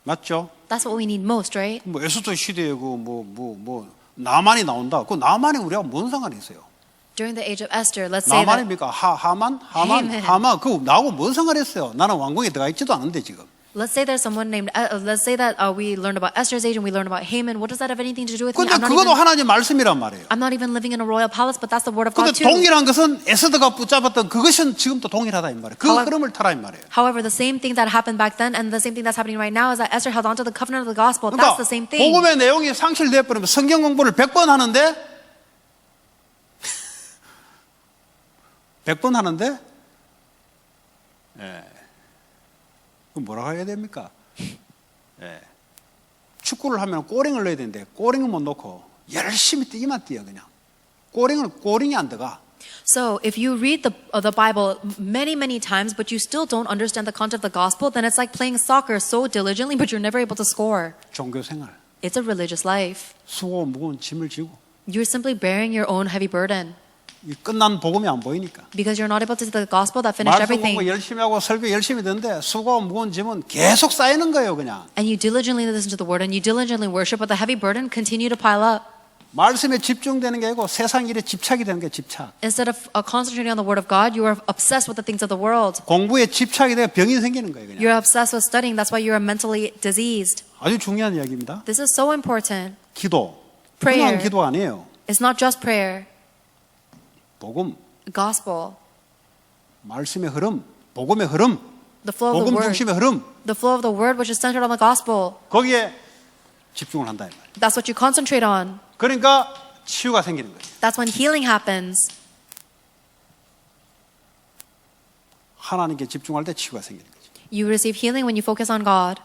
맞죠? That's what we need most, right? 뭐 에스더 시대에 그 나만이 나온다. 그 나만이 우리가 뭔 상관이 있어요? During the age of Esther, let's say that. 나만입니까? 하만? Haman. 하만. 그 나하고 뭔 상관이 있어요? 나는 왕궁에 들어가 있지도 않은데 지금. Let's say there's someone named. Let's say that we learned about Esther's age and we learned about Haman. What does that have anything to do with me? 근데 그것도 하나님 말씀이란 말이에요. I'm not even living in a royal palace, but that's the word of 근데 God too. 동일한 것은 에스더가 붙잡았던 그것은 지금도 동일하다 이 말이에요. 그 흐름을 타라 이 말이에요. However, the same thing that happened back then and the same thing that's happening right now is that Esther held on to the covenant of the gospel. 그러니까 That's the same thing. 복음의 내용이 상실돼 버리면 성경 공부를 100번 하는데 100번 하는데 그럼 뭐라고 해야 됩니까? 축구를 하면 꼬링을 넣어야 되는데 꼬링은 못 넣고 열심히 뛰기만 뛰어 그냥. 꼬링이 안 들어가. So if you read the Bible many times, but you still don't understand the content of the gospel, then it's like playing soccer so diligently, but you're never able to score. 종교 생활. It's a religious life. 수고 무거운 짐을 지고 You're simply bearing your own heavy burden 이 끝난 복음이 안 보이니까. because you're not able to see the gospel that finished 말씀 공부 everything. 열심히 하고 설교 열심히 듣는데 수고 무거운 짐은 계속 쌓이는 거예요, 그냥. And you diligently listen to the word and you diligently worship, but the heavy burden continue to pile up. 말씀에 집중되는 게 아니고 세상 일에 집착이 되는 게 집착. Instead of concentrating on the word of God, you are obsessed with the things of the world. 공부에 집착이 되어 병이 생기는 거예요, 그냥. You're obsessed with studying. That's why you are mentally diseased. 아주 중요한 이야기입니다. This is so important. 기도. Prayer. 그냥 기도 아니에요. It's not just prayer. 복음, Gospel. 말씀의 흐름, 복음의 흐름, The flow of the 복음 word. 중심의 흐름. The flow of the word which is centered on the gospel. 거기에 집중을 한다 이 말이에요. That's what you concentrate on. 그러니까 치유가 생기는 거예요. That's when healing happens. 하나님께 집중할 때 치유가 생기는 거죠. You receive healing when you focus on God.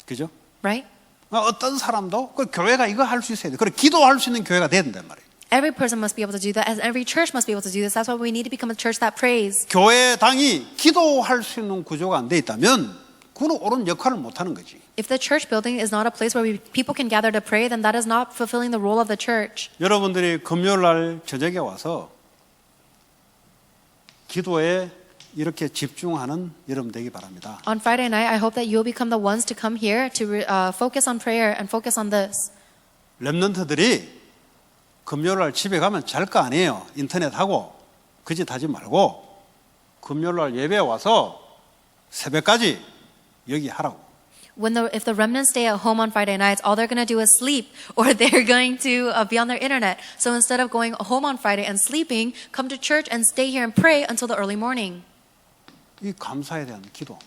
그죠? Right? 어떤 사람도 그 교회가 이거 할 수 있어야 돼. 그래 기도할 수 있는 교회가 돼야 된단 말이에요. Every person must be able to do that, and every church must be able to do this. That's why we need to become a church that prays. 교회당이 기도할 수 있는 구조가 안 돼 있다면 그는 옳은 역할을 못 하는 거지. If the church building is not a place where people can gather to pray, then that is not fulfilling the role of the church. 여러분들이 금요일 날 저녁에 와서 기도에 이렇게 집중하는 여러분 되기 바랍니다. On Friday night, I hope that you'll become the ones to come here to focus on prayer and focus on this. 렘넌트들이 금요일 날 집에 가면 잘 거 아니에요. 인터넷 하고 그 짓 하지 말고 금요일 날 예배에 와서 새벽까지 여기 하라고. If the remnants stay at home on Friday nights, all they're going to do is sleep, or they're going to be on their internet. So instead of going home on Friday and sleeping, come to church and stay here and pray until the early morning. 이 감사에 대한 기도,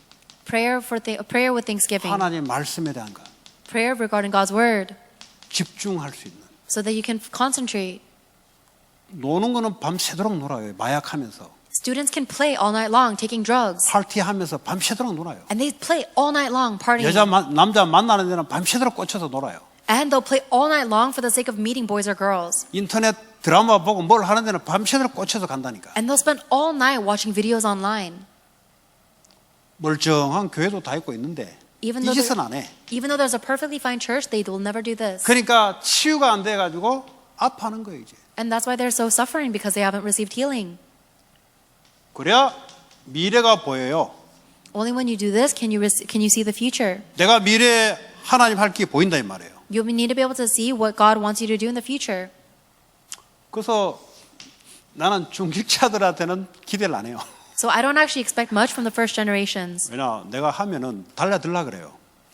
Prayer with thanksgiving. 하나님 말씀에 대한 것, Prayer regarding God's word, 집중할 수 있는. so that you can concentrate. 노는 거는 밤새도록 놀아요. 마약하면서. Students can play all night long, taking drugs, 파티하면서 밤새도록 놀아요. and they play all night long, partying. 남자 만나는 데는 밤새도록 꽂혀서 놀아요. And they'll play all night long for the sake of meeting boys or girls. 인터넷 드라마 보고 뭘 하는 데는 밤새도록 꽂혀서 간다니까. And they'll spend all night watching videos online. 멀쩡한 교회도 다 있고 있는데 Even 이 though 짓은 안 해. Even though there's a perfectly fine church, they will never do this. 그러니까 치유가 안 돼가지고 아파하는 거예요 이제. And that's why they're so suffering, because they haven't received healing. 그래야 미래가 보여요. Only when you do this can you see the future. 내가 미래에 하나님 할 게 보인다 이 말이에요. You need to be able to see what God wants you to do in the future. 그래서 나는 중직자들한테는 기대를 안 해요. So I don't actually expect much from the first generations, 왜냐 내가 하면은 달려들라 그래요.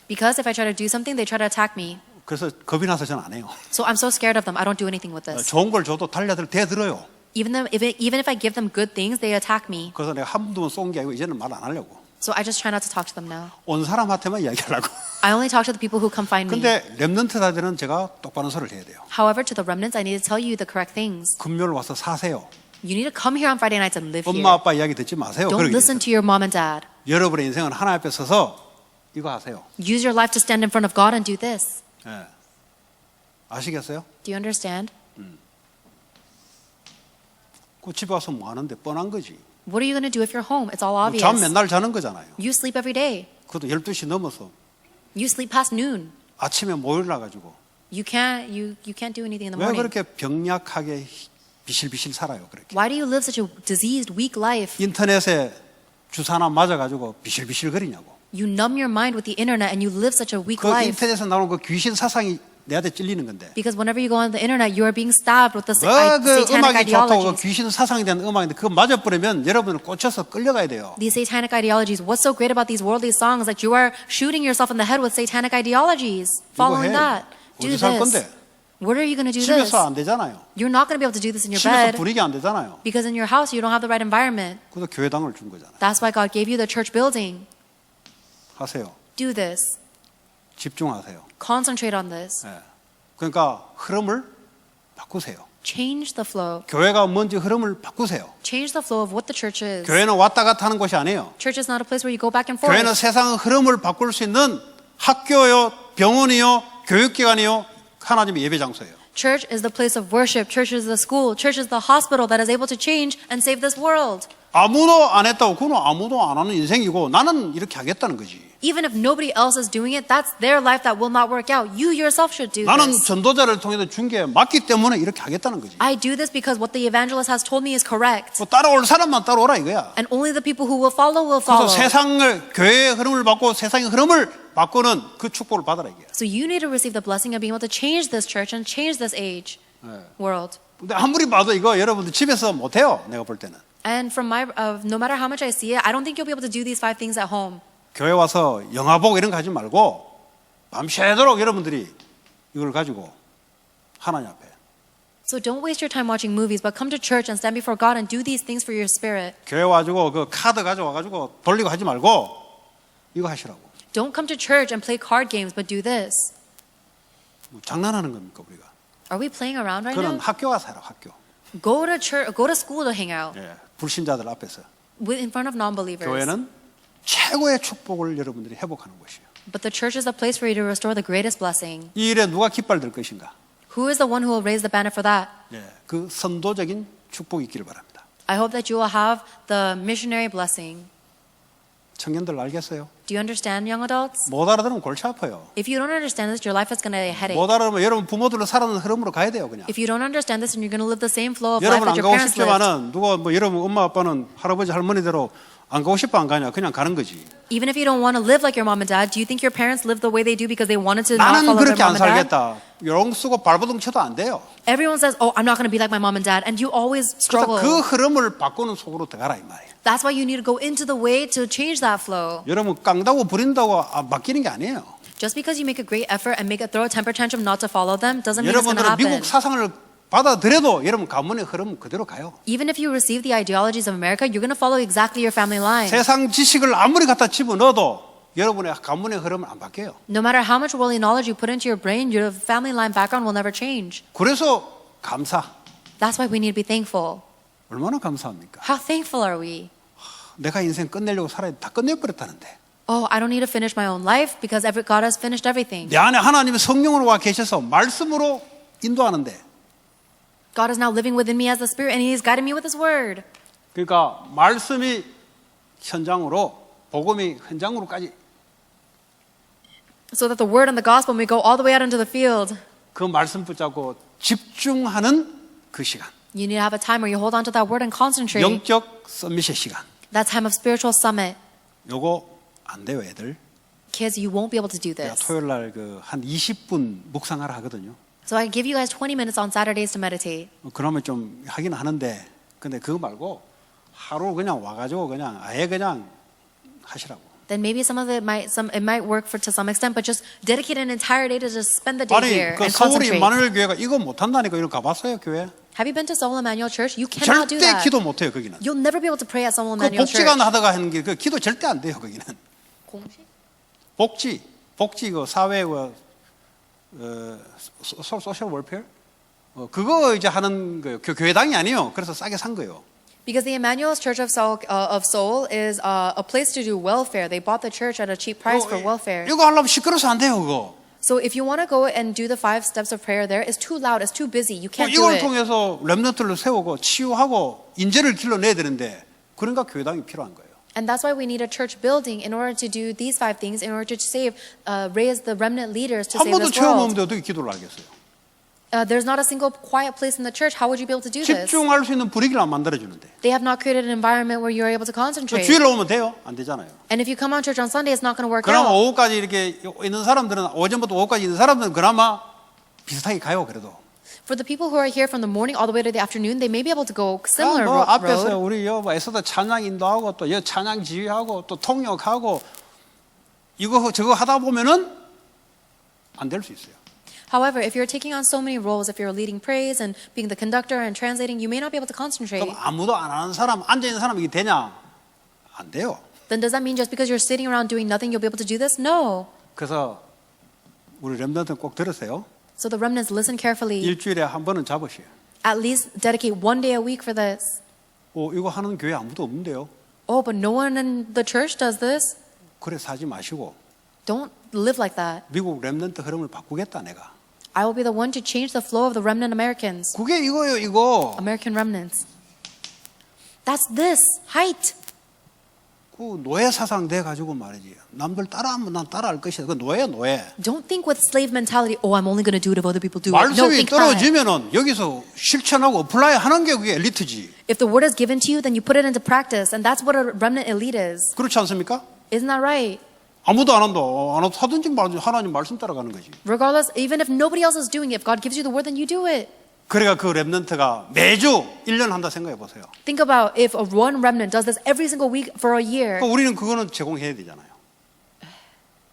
because if I try to do something, they try to attack me. 그래서 겁이 나서 저는 안 해요. So I'm so scared of them. I don't do anything with this. 좋은 걸 줘도 대들어요. Even if I give them good things, they attack me. 그래서 내가 한 번 쏜 게 아니고 이제는 말 안 하려고. So I just try not to talk to them now. 온 사람한테만 이야기하려고. I only talk to the people who come find me. 근데 렘넌트들은 제가 똑바른 소리를 해야 돼요. However, to the remnants, I need to tell you the correct things. 금요일 와서 사세요. You need to come here on Friday nights and live 엄마 here. 아빠 이야기 듣지 마세요. Don't 그러기 listen 위해서. to your mom and dad. 여러분의 인생은 하나님 앞에 서서 이거 하세요. Use your life to stand in front of God and do this. 예. 아시겠어요? Do you understand? 그 집에 와서 뭐 하는데 뻔한 거지. What are you going to do if you're home? It's all obvious. 잠 맨날 자는 거잖아요. You sleep every day. 그것도 12시 넘어서 You sleep past noon. 아침에 못 일어나가지고 You can't do anything in the 왜 morning. 그렇게 병약하게 비실비실 살아요? 그렇게 Why do you live such a diseased, weak life? 인터넷에 주사 하나 맞아가지고 비실비실 거리냐고. You numb your mind with the internet and you live such a weak 그 life. 인터넷에서 나오는 그 귀신 사상이 내한테 찔리는 건데. Because whenever you go on the internet, you are being stabbed with the 그 satanic 음악이 좋다고 그 ideologies. 귀신 사상에 대한 음악인데 그거 맞아버리면 여러분은 꽂혀서 끌려가야 돼요. These satanic ideologies. What's so great about these worldly songs that you are shooting yourself in the head with satanic ideologies? Following 해. that. Do 어디 살 건데? this. Where are you going to do this? 집에서 안 되잖아요. You're not going to be able to do this in your 집에서 bed 분위기 안 되잖아요. because in your house you don't have the right environment. 그래서 교회당을 준 거잖아요. That's why God gave you the church building. 하세요. Do this. 집중하세요. Concentrate on this. 예. 그러니까 흐름을 바꾸세요. Change the flow. 교회가 뭔지 흐름을 바꾸세요. Change the flow of what the church is. 교회는 왔다 갔다 하는 곳이 아니에요. Church is not a place where you go back and forth. 교회는 세상 흐름을 바꿀 수 있는 학교요, 병원이요, 교육기관이요, 하나님의 예배 장소예요. Church is the place of worship. Church is the school. Church is the hospital that is able to change and save this world. 아무도 안 했다고 그는 아무도 안 하는 인생이고 나는 이렇게 하겠다는 거지. Even if nobody else is doing it, that's their life that will not work out. You yourself should do 나는 this. 전도자를 통해서 준 게 맞기 때문에 이렇게 하겠다는 거지. I do this because what the evangelist has told me is correct. 뭐 따라올 사람만 따라오라 이거야. And only the people who will follow will 그래서 follow. 세상을 교회의 흐름을 받고 세상의 흐름을 바꾸는 그 축복을 받아라 이게. So you need to receive the blessing of being able to change this church and change this age world. 근데 아무리 봐도 이거 여러분들 집에서 못 해요. 내가 볼 때는. And from my, no matter how much I see it, I don't think you'll be able to do these 5 things at home. 교회 와서 영화 보고 이런 거 하지 말고 밤새도록 여러분들이 이걸 가지고 하나님 앞에 So don't waste your time watching movies, but come to church and stand before God and do these things for your spirit. 교회 와가지고 그 카드 가져와가지고 돌리고 하지 말고 이거 하시라고. Don't come to church and play card games, but do this. 뭐 장난하는 겁니까 우리가? Are we playing around right 그는 now? 학교 가서 해라 학교. Go to church, go to school to hang out 예, 불신자들 앞에서 in front of non-believers. 교회는 최고의 축복을 여러분들이 회복하는 곳이에요. But the church is the place for you to restore the greatest blessing. 이 일에 누가 깃발 들 것인가? Who is the one who will raise the banner for that? 예, 그 선도적인 축복이 있기를 바랍니다. I hope that you will have the missionary blessing. 청년들 알겠어요? Do you understand, young adults? 못 알아들으면 골치 아파요. If you don't understand this, your life is going to be a headache. 못 알아들으면 여러분 부모들로 살아가는 흐름으로 가야 돼요 그냥. If you don't understand this, then you're going to live the same flow of life 여러분 안 that your 가고 parents lived. 싶지만은 누가 뭐 여러분 엄마 아빠는 할아버지 할머니대로 안 가고 싶어 안 가냐 그냥 가는 거지. Even if you don't want to live like your mom and dad, do you think your parents lived the way they do because they wanted to not 나는 follow their 그렇게 mom 안 and dad? 살겠다. 용 쓰고 발버둥 쳐도 안 돼요. Everyone says, oh, I'm not going to be like my mom and dad, and you always 그래서 struggle. 그 흐름을 바꾸는 속으로 들어가라 이 말이에요. That's why you need to go into the way to change that flow. 여러분 깡다고 부린다고 바뀌는 게 아니에요. Just because you make a great effort and throw a temper tantrum not to follow them doesn't mean it's going to 여러분들은 happen. 미국 사상을 받아들여도 여러분 가문의 흐름 그대로 가요. Even if you receive the ideologies of America, you're going to follow exactly your family line. 세상 지식을 아무리 갖다 집어넣어도 여러분의 가문의 흐름은 안 바뀌어요. No matter how much worldly knowledge you put into your brain, your family line background will never change. 그래서 감사. That's why we need to be thankful. 얼마나 감사합니까? How thankful are we? 내가 인생 끝내려고 살아야 다 끝내버렸다는데. Oh, I don't need to finish my own life because God has finished everything. 내 안에 하나님의 성령으로 와 계셔서 말씀으로 인도하는데. God is now living within me as the Spirit and He is guiding me with His Word. 그러니까 말씀이 현장으로 복음이 현장으로까지 So that the Word and the Gospel may go all the way out into the field. 그 말씀 붙잡고 집중하는 그 시간. You need to have a time where you hold on to that Word and concentrate. 영적 서밋의 시간. That time of spiritual summit. 요거 안 돼요, 애들. Kids, you won't be able to do 내가 this. 토요일 날 그 한 20분 묵상하라 하거든요. So I give you guys 20 minutes on Saturdays to meditate. 그러면 좀 하긴 하는데 근데 그거 말고 하루 그냥 와가지고 그냥 아예 그냥 하시라고. Then maybe it might work to some extent, but just dedicate an entire day to just spend the day 아니 here 그 and 서울 concentrate. 임마누엘 교회가 이거 못한다니까. 이거 가봤어요 교회? Have you been to Seoul Emmanuel Church? You cannot do 절대 that. 기도 못해요 거기는. You'll never be able to pray at Seoul 그 Emmanuel 복지관 Church. 하다가 하는 게 그 기도 절대 안 돼요 거기는. 복지 그 사회 그 소셜 월페어 그거 이제 하는 그 교회당이 아니에요. 그래서 싸게 산 거예요. Because the Emmanuel's Church of Seoul is a place to do welfare. They bought the church at a cheap price for welfare. 이거 하려면 시끄러워서 안 돼요 그거. So if you want to go and do the 5 steps of prayer there, it's too loud, it's too busy. You can't do 이걸 it. 통해서 렘넌트를 세우고 치유하고 인재를 길러내야 되는데 그러니까 교회당이 필요한 거예요. And that's why we need a church building in order to do these 5 things, in order to raise the remnant leaders to 한 save 번도 this 체험 world. 없는데 어떻게 기도를 하겠어요? There's not a single quiet place in the church. How would you be able to do this? 집중할 수 있는 분위기를 안 만들어주는데. They have not created an environment where you're able to concentrate. 주일에 오면 돼요? 안 되잖아요. And if you come on church on Sunday, it's not going to work 그나마 out. 오후까지 이렇게 있는 사람들은 오전부터 오후까지 있는 사람들은 그나마 비슷하게 가요 그래도. For the people who are here from the morning all the way to the afternoon, they may be able to go similar 뭐 앞에서 road. 우리 여 에서도 찬양 인도하고 또 여 찬양 지휘하고 또 통역하고 이거 저거 하다 보면은 안 될 수 있어요. However, if you're taking on so many roles, if you're leading praise and being the conductor and translating, you may not be able to concentrate. 그럼 아무도 안 하는 사람 앉아 있는 사람이 되냐? 안 돼요. Then does that mean just because you're sitting around doing nothing, you'll be able to do this? No. 그래서 우리 렘넌트는 꼭 들으세요. So the remnants, listen carefully. 일주일에 한 번은 잡으세요. At least dedicate 1 day a week for this. 이거 하는 교회 아무도 없는데요. Oh, but no one in the church does this. 그래 사지 마시고 Don't live like that. 미국 렘넌트 흐름을 바꾸겠다 내가. I will be the one to change the flow of the remnant Americans. 그게 이거예요, 이거. American remnants. That's this height. 그 노예 사상 돼 가지고 말이지. 남들 따라하면 난 따라할 것이다. 그 노예야, 노예. Don't think with slave mentality, oh, I'm only going to do it if other people do it. No, 말씀이 think that. 떨어지면은 여기서 실천하고 어플라이 하는 게 그게 엘리트지. If the word is given to you, then you put it into practice. And that's what a remnant elite is. 그렇지 않습니까? Isn't that right? 아무도 안 한다. 안 하든지 말든지 하나님 말씀 따라가는 거지. Regardless, even if nobody else is doing it, if God gives you the word, then you do it. 그러니까 그 랩런트가 매주 1년 한다 생각해 보세요. Think about if a one remnant does this every single week for a year. 그러니까 우리는 그거는 제공해야 되잖아요.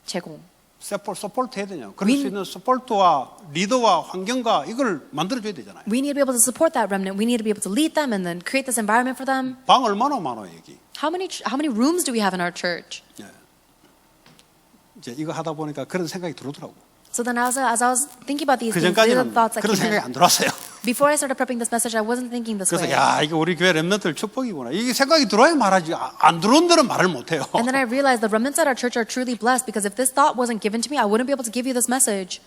제공. 서포트 해야 되냐. 그럴 수 있는 서포트와 리더와 환경과 이걸 만들어줘야 되잖아요. We need to be able to support that remnant. We need to be able to lead them and then create this environment for them. 방 얼마나 많아요, 여기. How many rooms do we have in our church? 예. 이제 이거 하다 보니까 그런 생각이 들어오더라고. So then as I was thinking about these 그 things, these are 전까지는 the thoughts that 그런 came 생각이 in. 안 들어왔어요. Before I started prepping this message, I wasn't thinking this 그래서 way. 야, 이게 우리 교회 랩런트들 축복이구나. 이게 생각이 들어야 말하지. 안 들어온 데는 말을 못 해요. And then I realized the remnants at our church are truly blessed because if this thought wasn't given to me, I wouldn't be able to give you this message.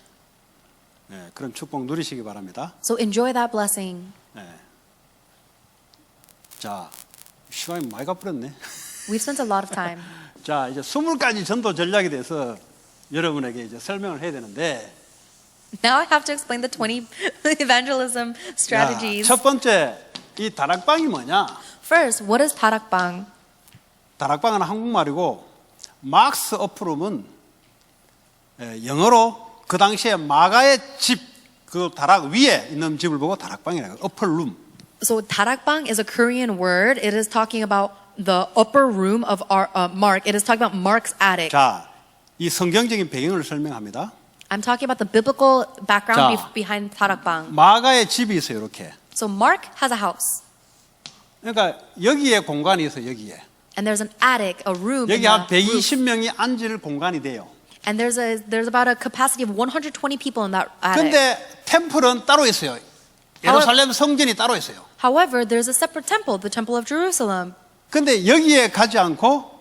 예, 그런 축복 누리시기 바랍니다. So enjoy that blessing. 예. 자, 시간이 많이 가버렸네. We've spent a lot of time. 자, 이제 20가지 전도 전략에 대해서 여러분에게 이제 설명을 해야 되는데, Now I have to explain the 20 evangelism strategies. 첫 번째, 이 다락방이 뭐냐? First, what is 다락방? 다락방은 한국말이고, 막스 어프룸은 영어로 그 당시에 마가의 집, 그 다락 위에 있는 집을 보고 다락방이라고 해요. 어플룸. So 다락방 is a Korean word. It is talking about the upper room of our Mark. It is talking about Mark's attic. 자, 이 성경적인 배경을 설명합니다. I'm talking about the biblical background 자. behind 다락방. 마가의 집이 있어요, 이렇게. So Mark has a house. 그러니까 여기에 공간이 있어요, 여기에. And there's an attic, a room in 여기 한 the roof. 120명이 앉을 공간이 돼요. And there's about a capacity of 120 people in that attic. 근데 템플은 따로 있어요. 예루살렘 성전이 따로 있어요. However, there's a separate temple, the Temple of Jerusalem. 근데 여기에 가지 않고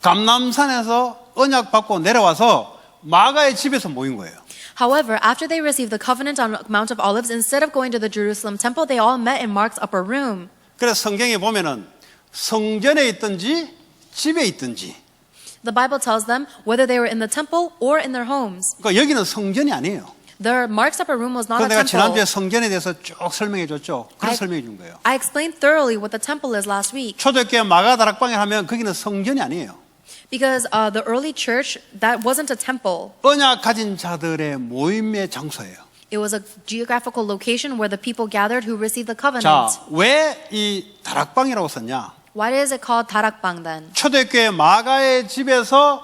감람산에서 언약 받고 내려와서 마가의 집에서 모인 거예요. However, after they received the covenant on Mount of Olives, instead of going to the Jerusalem temple, they all met in Mark's upper room. 그래서 성경에 보면은 성전에 있든지 집에 있든지. The Bible tells them whether they were in the temple or in their homes. 그러니까 여기는 성전이 아니에요. Their Mark's upper room was not a 그래서 내가 지난주에 temple. 성전에 대해서 쭉 설명해 줬죠. 그런 설명해 준 거예요. I explained thoroughly what the temple is last week. 초대교회 마가 다락방에 하면 거기는 성전이 아니에요. Because the early church, that wasn't a temple. 언약 가진 자들의 모임의 장소예요. It was a geographical location where the people gathered who received the 자, covenant. 왜 이 다락방이라고 썼냐? Why is it called 다락방 then? 초대교회 마가의 집에서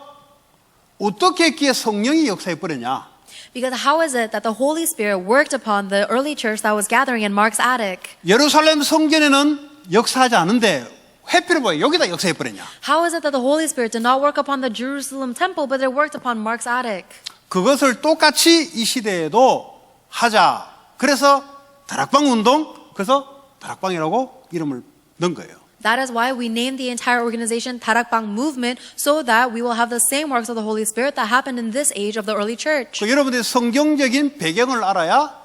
어떻게 했기에 성령이 역사해 버렸냐? Because how is it that the Holy Spirit worked upon the early church that was gathering in Mark's attic? 예루살렘 성전에는 역사하지 않은데 회피를 뭐예요? 여기다 역사해 버렸냐? How is it that the Holy Spirit did not work upon the Jerusalem temple, but it worked upon Mark's attic? 그것을 똑같이 이 시대에도 하자. 그래서 다락방 운동, 그래서 다락방이라고 이름을 넣은 거예요. That is why we named the entire organization 다락방 movement, so that we will have the same works of the Holy Spirit that happened in this age of the early church. 그 여러분들이 성경적인 배경을 알아야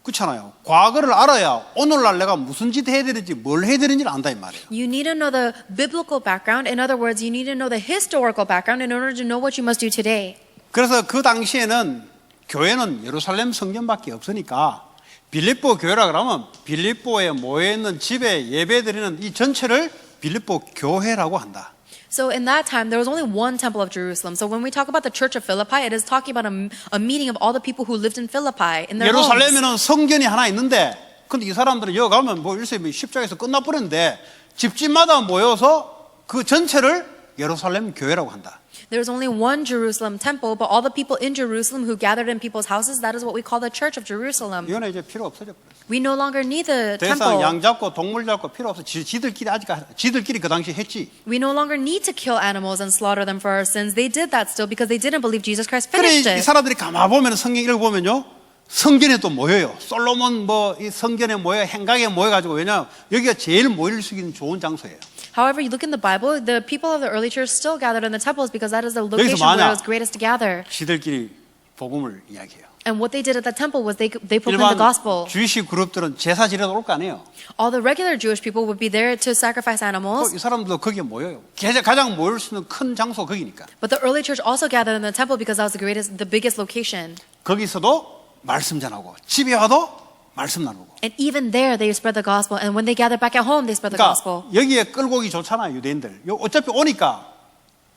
그렇잖아요. 과거를 알아야 오늘날 내가 무슨 짓 해야 되는지 뭘 해야 되는지를 안다 이 말이에요. You need to know the biblical background. In other words, you need to know the historical background in order to know what you must do today. 그래서 그 당시에는 교회는 예루살렘 성전밖에 없으니까 빌립보 교회라 그러면 빌립보에 모여 있는 집에 예배드리는 이 전체를 빌립보 교회라고 한다. So in that time, there was only one temple of Jerusalem. So when we talk about the church of Philippi, it is talking about a meeting of all the people who lived in Philippi in their homes. 예루살렘에는 성전이 하나 있는데 근데 이 사람들은 여기 가면 뭐 일세 십자가에서 끝나버렸는데 집집마다 모여서 그 전체를 예루살렘 교회라고 한다. There's only one Jerusalem temple, but all the people in Jerusalem who gathered in people's houses, that is what we call the church of Jerusalem. 이거는 이제 필요 없어져 버렸어. We no longer need the 더 이상 temple. 양 잡고 동물 잡고 필요 없어. 지들끼리 그 당시 했지. We no longer need to kill animals and slaughter them for our sins. They did that still because they didn't believe Jesus Christ 그래 finished 이 it. 사람들이 가만 보면 성경 읽어보면요 성전에 또 모여요. 솔로몬 뭐 이 성전에 모여 행각에 모여가지고 왜냐 여기가 제일 모일 수 있는 좋은 장소예요. However, you look in the Bible, the people of the early church still gathered in the temples because that is the location 만약 where it was greatest to gather. 지들끼리 복음을 이야기해요. And what they did at the temple was they proclaimed the 일반 gospel. 주이시 그룹들은 제사 지내러 올 거 아니에요. All the regular Jewish people would be there to sacrifice animals. 이 사람들도 거기에 모여요. 가장 모일 수 있는 큰 장소 거기니까. But the early church also gathered in the temple because that was the biggest location. 거기서도 말씀 전하고 집에 와도 말씀 나누고. And even there, they spread the gospel. And when they gathered back at home, they spread the gospel. 그러니까 여기에 끌고 오기 좋잖아요, 유대인들. 어차피 오니까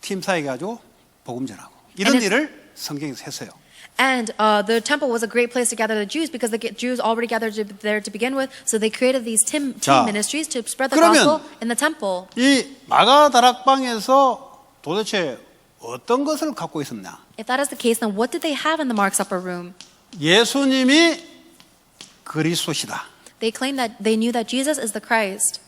팀 사이에 가지고 복음 전하고 이런 일을 성경에서 했어요. And the temple was a great place to gather the Jews because the Jews already gathered there to begin with. So they created these team ministries to spread the gospel in the temple. 이 마가 다락방에서 도대체 어떤 것을 갖고 있었냐? If that is the case, then what did they have in the Mark's upper room? 예수님이 그리스도시다. They claimed that they knew that Jesus is the Christ.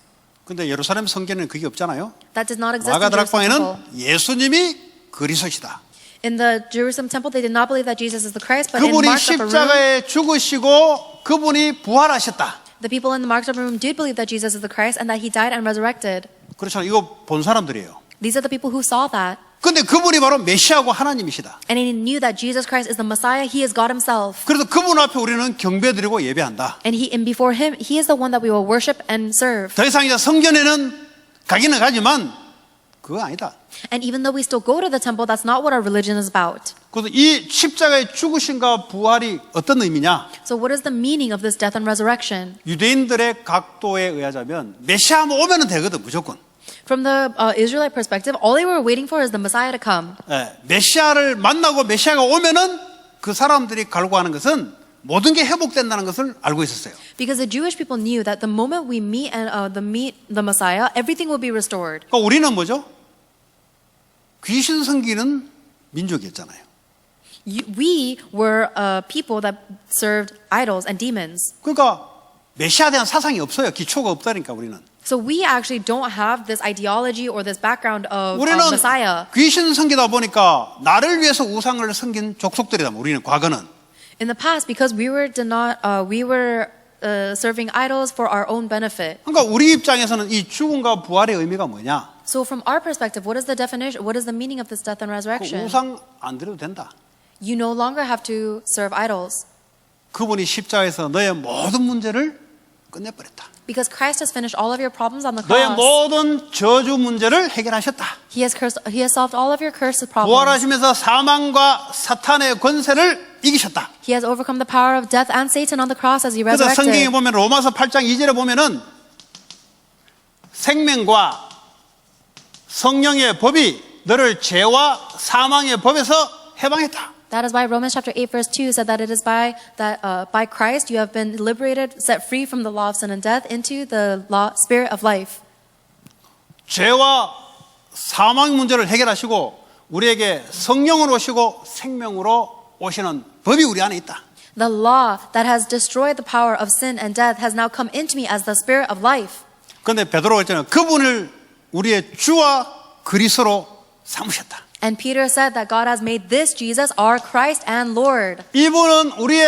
근데 예루살렘 성경에는 그게 없잖아요. That does not exist 마가 in Jerusalem temple. 다락방에는 예수님이 그리스도시다. In the Jerusalem temple, they did not believe that Jesus is the Christ, but in 그분이 Mark's upper room, 십자가에 죽으시고 그분이 부활하셨다. the people in the Mark's upper room did believe that Jesus is the Christ and that he died and resurrected. 그렇잖아요. 이거 본 사람들이에요. These are the people who saw that. 근데 그분이 바로 메시아고 하나님이시다. And he knew that Jesus Christ is the Messiah, he is God himself. 그래서 그분 앞에 우리는 경배드리고 예배한다. And before him, he is the one that we will worship and serve. 더 이상 이제 성전에는 가기는 가지만 그거 아니다. And even though we still go to the temple, that's not what our religion is about. 그래서 이 십자가의 죽으심과 부활이 어떤 의미냐? So what is the meaning of this death and resurrection? 유대인들의 각도에 의하자면 메시아 오면은 되거든 무조건. From the Israelite perspective, all they were waiting for is the Messiah to come. 메시아를 만나고 메시아가 오면은 그 사람들이 갈구하는 것은 모든 게 회복된다는 것을 알고 있었어요. Because the Jewish people knew that the moment we meet the Messiah, everything will be restored. 그러니까 우리는 뭐죠? 귀신 섬기는 민족이었잖아요. We were a people that served idols and demons. 그러니까 메시아에 대한 사상이 없어요. 기초가 없다니까 우리는. So we actually don't have this ideology or this background of 우리는 Messiah. 귀신 섬기다 보니까 나를 위해서 우상을 섬긴 족속들이다. 우리는 과거는. In the past, because we were serving idols for our own benefit. 그러니까 우리 입장에서는 이 죽음과 부활의 의미가 뭐냐? So from our perspective, what is the definition? What is the meaning of this death and 그 resurrection? 우상 안 드려도 된다. You no longer have to serve idols 그분이 십자가에서 너의 모든 문제를 끝내버렸다. because Christ has finished all of your problems on the 너의 cross. 모든 저주 문제를 해결하셨다. He has solved all of your curse problems. 부활하시면서 사망과 사탄의 권세를 이기셨다. He has overcome the power of death and Satan on the cross as he 그래서 성경에 resurrected. 보면 로마서 8장 2절에 보면은 생명과 성령의 법이 너를 죄와 사망의 법에서 해방했다. That is why Romans chapter 8 verse 2 said that it is by Christ you have been liberated, set free from the law of sin and death into the spirit of life. 죄와 사망 문제를 해결하시고 우리에게 성령으로 오시고 생명으로 오시는 법이 우리 안에 있다. The law that has destroyed the power of sin and death has now come into me as the spirit of life. 그런데 베드로가 했잖아요. 그분을 우리의 주와 그리스도로 삼으셨다. And Peter said that God has made this Jesus our Christ and Lord. 이분은 우리의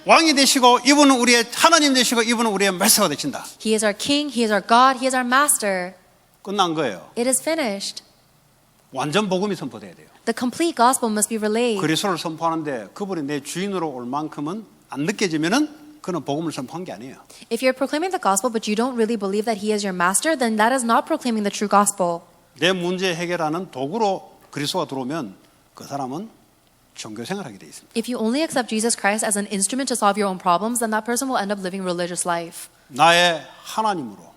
왕이 되시고 이분은 우리의 하나님 되시고 이분은 우리의 메시아가 되신다. He is our King, He is our God, He is our Master. 끝난 거예요. It is finished. 완전 복음이 선포돼야 돼요. The complete gospel must be relayed. 그리스도를 선포하는데 그분이 내 주인으로 올 만큼은 안 느껴지면은 그는 복음을 선포한 게 아니에요. If you're proclaiming the gospel but you don't really believe that He is your Master, then that is not proclaiming the true gospel. 내 문제 해결하는 도구로 그리스도가 들어오면 그 사람은 종교 생활하게 돼 있습니다. If you only accept Jesus Christ as an instrument to solve your own problems, then that person will end up living religious life. 나의 하나님으로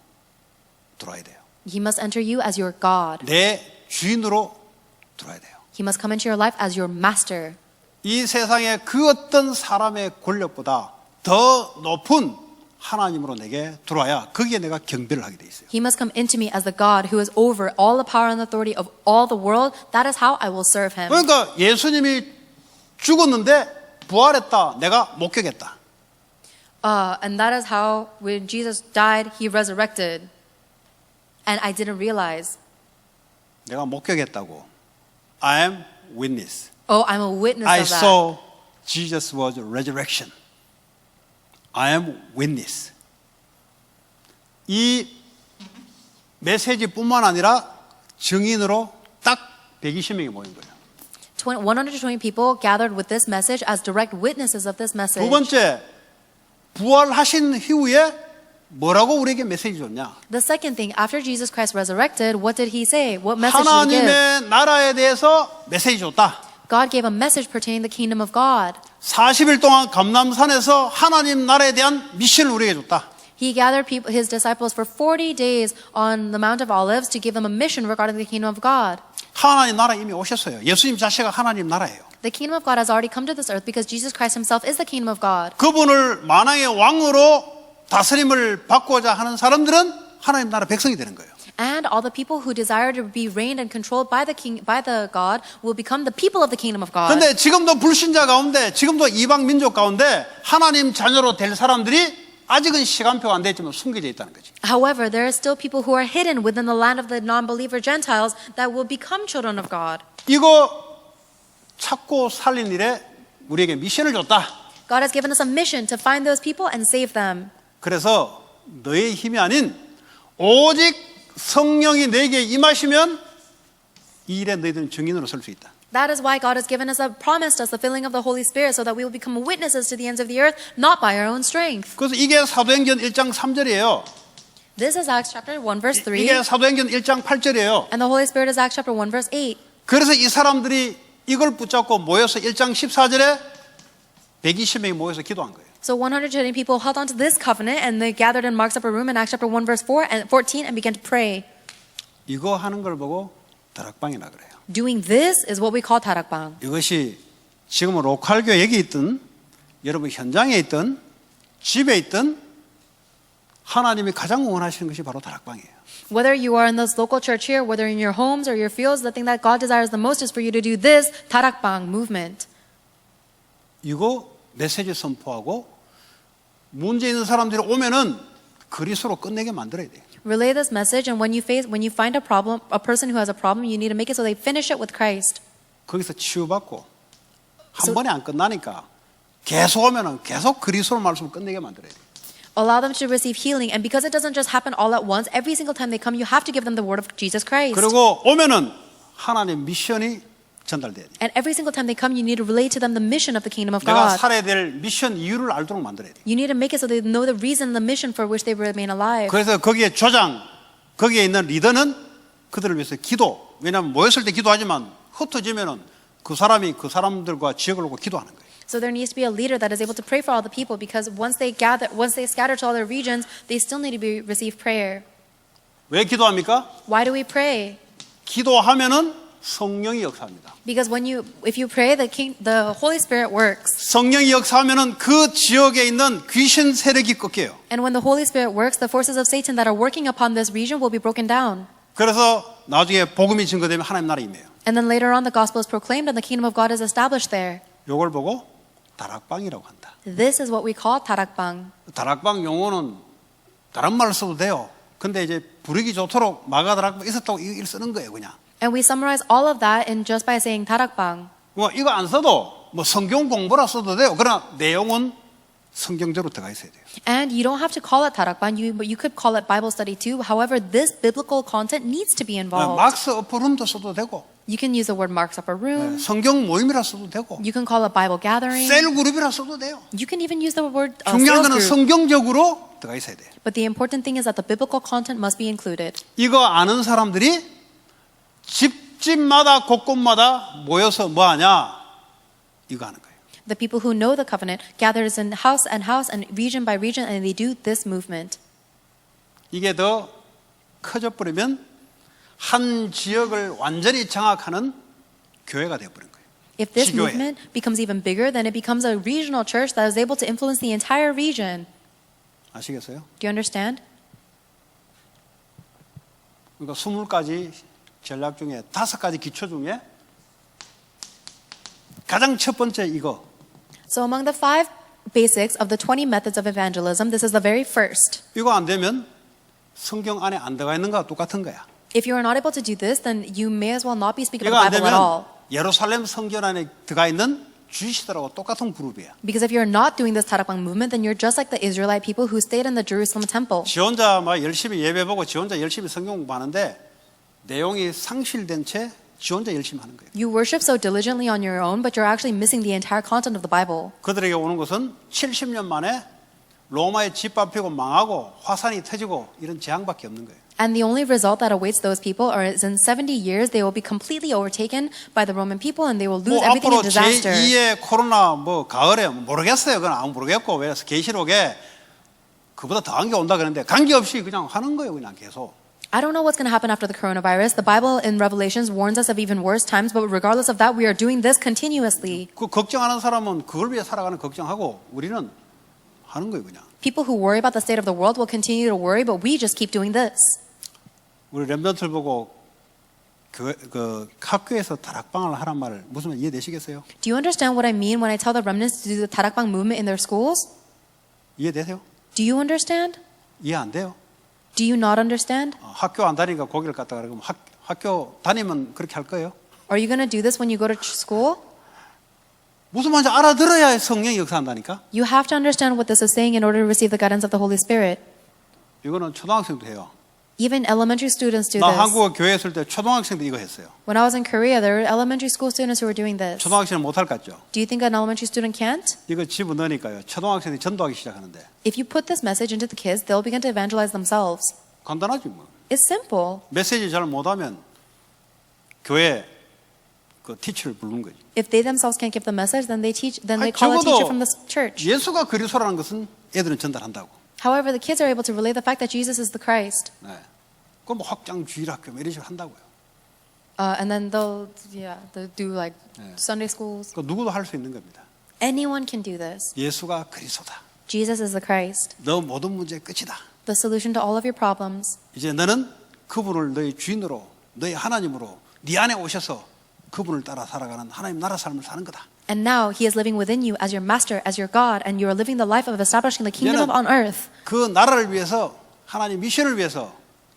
들어와야 돼요. He must enter you as your God. 내 주인으로 들어와야 돼요. He must come into your life as your Master. 이 세상의 그 어떤 사람의 권력보다 더 높은 하나님으로 내게 들어와야 거기에 내가 경배를 하게 돼 있어요. He must come into me as the God who is over all the power and authority of all the world. That is how I will serve Him. 그러니까 예수님이 죽었는데 부활했다. 내가 목격했다. And that is how when Jesus died, He resurrected. And I didn't realize. 내가 목격했다고. I am witness. Oh, I'm a witness I of that. saw Jesus was resurrection. I am witness. 이 메시지뿐만 아니라 증인으로 딱 120명이 모인 거예요. 120 people gathered with this message as direct witnesses of this message. 두 번째, 부활하신 이후에 뭐라고 우리에게 메시지 줬냐? The second thing, after Jesus Christ resurrected, what did he say? What message did he give? 하나님의 나라에 대해서 메시지 줬다. God gave a message pertaining to the kingdom of God. 40일 동안 감람산에서 하나님 나라에 대한 미션을 우리에게 줬다. He gathered people, his disciples for 40 days on the Mount of Olives to give them a mission regarding the kingdom of God. 하나님 나라 이미 오셨어요. 예수님 자체가 하나님 나라예요. The kingdom of God has already come to this earth because Jesus Christ himself is the kingdom of God. 그분을 만왕의 왕으로 다스림을 받고자 하는 사람들은 하나님 나라 백성이 되는 거예요. And all the people who desire to be reigned and controlled by the God will become the people of the kingdom of God. 근데 지금도 불신자 가운데, 지금도 이방 민족 가운데 하나님 자녀로 될 사람들이 아직은 시간표가 안 됐지만 숨겨져 있다는 거지. However, there are still people who are hidden within the land of the non-believer Gentiles that will become children of God. 이거 찾고 살린 일에 우리에게 미션을 줬다. God has given us a mission to find those people and save them. 그래서 너의 힘이 아닌 오직 성령이 너에게 임하시면 이 일에 너희들은 증인으로 설 수 있다. That is why God has given us promised us the filling of the Holy Spirit so that we will become witnesses to the ends of the earth, not by our own strength. 그래서 이게 사도행전 1장 3절이에요. This is Acts chapter 1 verse 3. 이게 사도행전 1장 8절이에요. And the Holy Spirit is Acts chapter 1 verse 8. 그래서 이 사람들이 이걸 붙잡고 모여서 1장 14절에 120명이 모여서 기도한 거예요. So 120 people held on to this covenant and they gathered in Mark's upper room in Acts chapter 1 verse 4 and 14 and began to pray. 이거 하는 걸 보고 다락방이라 그래요. Doing this is what we call tarakbang. 이것이 지금은 로컬 교회에 있든 여러분 현장에 있든 집에 있든 하나님이 가장 원하시는 것이 바로 다락방이에요. Whether you are in this local church here, whether in your homes or your fields, the thing that God desires the most is for you to do this tarakbang movement. 이거 메시지 선포하고 문제 있는 사람들이 오면은 그리스도로 끝내게 만들어야 돼요. Relay this message, and when you find a problem, a person who has a problem, you need to make it so they finish it with Christ. 거기서 치유받고 한 번에 안 끝나니까 계속 오면은 계속 그리스도 말씀을 끝내게 만들어야 돼요. Allow them to receive healing, and because it doesn't just happen all at once, every single time they come, you have to give them the word of Jesus Christ. 그리고 오면은 하나님 미션이 전달돼야 돼요. And every single time they come, you need to relay to them the mission of the kingdom of 내가 God. 살아야 될 미션 이유를 알도록 만들어야 돼요. You need to make it so they know the reason, the mission for which they remain alive. 그래서 거기에 조장, 거기에 있는 리더는 그들을 위해서 기도. 왜냐하면 모였을 때 기도하지만 흩어지면은 그 사람이 그 사람들과 지역을 놓고 기도하는 거예요. So there needs to be a leader that is able to pray for all the people, because once they scatter to other regions, they still need to receive prayer. 왜 기도합니까? Why do we pray? 기도하면은 성령이 역사합니다. Because if you pray, the Holy Spirit works. 성령이 역사하면은 그 지역에 있는 귀신 세력이 꺾여요. And when the Holy Spirit works, the forces of Satan that are working upon this region will be broken down. 그래서 나중에 복음이 증거되면 하나님 나라 임해요. And then later on, the gospel is proclaimed and the kingdom of God is established there. 요걸 보고 다락방이라고 한다. This is what we call tarakbang. 다락방 용어는 다른 말을 써도 돼요. 근데 이제 부르기 좋도록 마가 다락방 있었다고 이걸 쓰는 거예요, 그냥. And we summarize all of that in just by saying tarakbang. 뭐 이거 안 써도 뭐 성경 공부라 써도 돼요. 그러나 내용은 성경적으로 들어가 있어야 돼요. And you don't have to call it tarakbang, but you could call it Bible study too. However, this biblical content needs to be involved. 막스 어퍼룸도 써도 되고, You can use the word Mark's upper room. 성경 모임이라 써도 되고, You can call it Bible gathering. 셀 그룹이라 써도 돼요. You can even use the word 중요한 sales 거는 group. 성경적으로 들어가 있어야 돼요. But the important thing is that the biblical content must be included. 이거 아는 사람들이 집집마다 곳곳마다 모여서 뭐 하냐? 이거 하는 거예요. The people who know the covenant gathers in house and region by region, and they do this movement. 이게 더 커져 버리면 한 지역을 완전히 장악하는 교회가 되어 버린 거예요. If this 지교회. movement becomes even bigger, then it becomes a regional church that is able to influence the entire region. 아시겠어요? Do you understand? 그러니까 20가지 전략 중에 5가지 기초 중에 가장 첫 번째 이거. So among the 5 basics of the 20 methods of evangelism, this is the very first. 이거 안 되면 성경 안에 안 들어가 있는 거와 똑같은 거야. If you are not able to do this, then you may as well not be speaking of 이거 the 안 Bible at 되면 all. 예루살렘 성전 안에 들어가 있는 주시들하고 똑같은 그룹이야. Because if you're not doing this tarakbang movement, then you're just like the Israelite people who stayed in the Jerusalem temple. 지 혼자 막 열심히 예배 보고 지 혼자 열심히 성경 공부하는데 내용이 상실된 채 지 혼자 열심히 하는 거예요. You worship so diligently on your own, but you're actually missing the entire content of the Bible. 그들에게 오는 것은 70년 만에 로마에 짓밟히고 망하고 화산이 터지고 이런 재앙밖에 없는 거예요. And the only result that awaits those people is in 70 years they will be completely overtaken by the Roman people and they will lose 뭐 everything in 앞으로 disaster. 제2의 코로나 뭐 가을에 모르겠어요. 그건 아무 모르겠고 왜 계시록에 그보다 더한 게 온다 그러는데 관계없이 그냥 하는 거예요. 그냥 계속. I don't know what's going to happen after the coronavirus. The Bible in Revelations warns us of even worse times, but regardless of that, we are doing this continuously. 그 걱정하는 사람은 그걸 위해 살아가는 걱정하고 우리는 하는 거예요. 그냥. People who worry about the state of the world will continue to worry, but we just keep doing this. 우리 렘넌트를 보고 학교에서 다락방을 하란 말을 무슨 말 이해되시겠어요? Do you understand what I mean when I tell the remnants to do the 다락방 movement in their schools? 이해되세요? Do you understand? 이해 안 돼요? Do you not understand? 학교 안 다니니까 고기를 갖다가 그러면 학교 다니면 그렇게 할 거예요? Are you going to do this when you go to school? 무슨 말인지 알아들어야 성령이 역사한다니까? You have to understand what this is saying in order to receive the guidance of the Holy Spirit. 이거는 초등학생도 해요. Even elementary students do 나 this. 한국어 교회 있을 때 초등학생도 이거 했어요. When I was in Korea, there were elementary school students who were doing this. 초등학생은 못할 것 같죠? Do you think an elementary student can't? 이거 집어넣으니까요. 초등학생이 전도하기 시작하는데 If you put this message into the kids, they'll begin to evangelize themselves. 간단하지 뭐. It's simple. 메시지 잘 못하면 교회 그 티처를 부르는 거지. If they themselves can't give the message, then they 아니, call a 적어도 teacher from the church. 예수가 그리스도라는 것은 애들은 전달한다고. However, the kids are able to relay the fact that Jesus is the Christ. 네. 그럼 뭐 확장주일 학교 이런 식으로 한다고요. And then they'll do like Yeah. Sunday schools. 그 누구도 할 수 있는 겁니다. Anyone can do this. 예수가 그리스도다. Jesus is the Christ. 너 모든 문제의 끝이다. The solution to all of your problems. 이제 너는 그분을 너의 주인으로, 너의 하나님으로 네 안에 오셔서 그분을 따라 살아가는 하나님 나라 삶을 사는 거다. And now He is living within you as your master, as your God, and you are living the life of establishing the kingdom 얘는 on earth. 그 나라를 위해서 하나님 미션을 위해서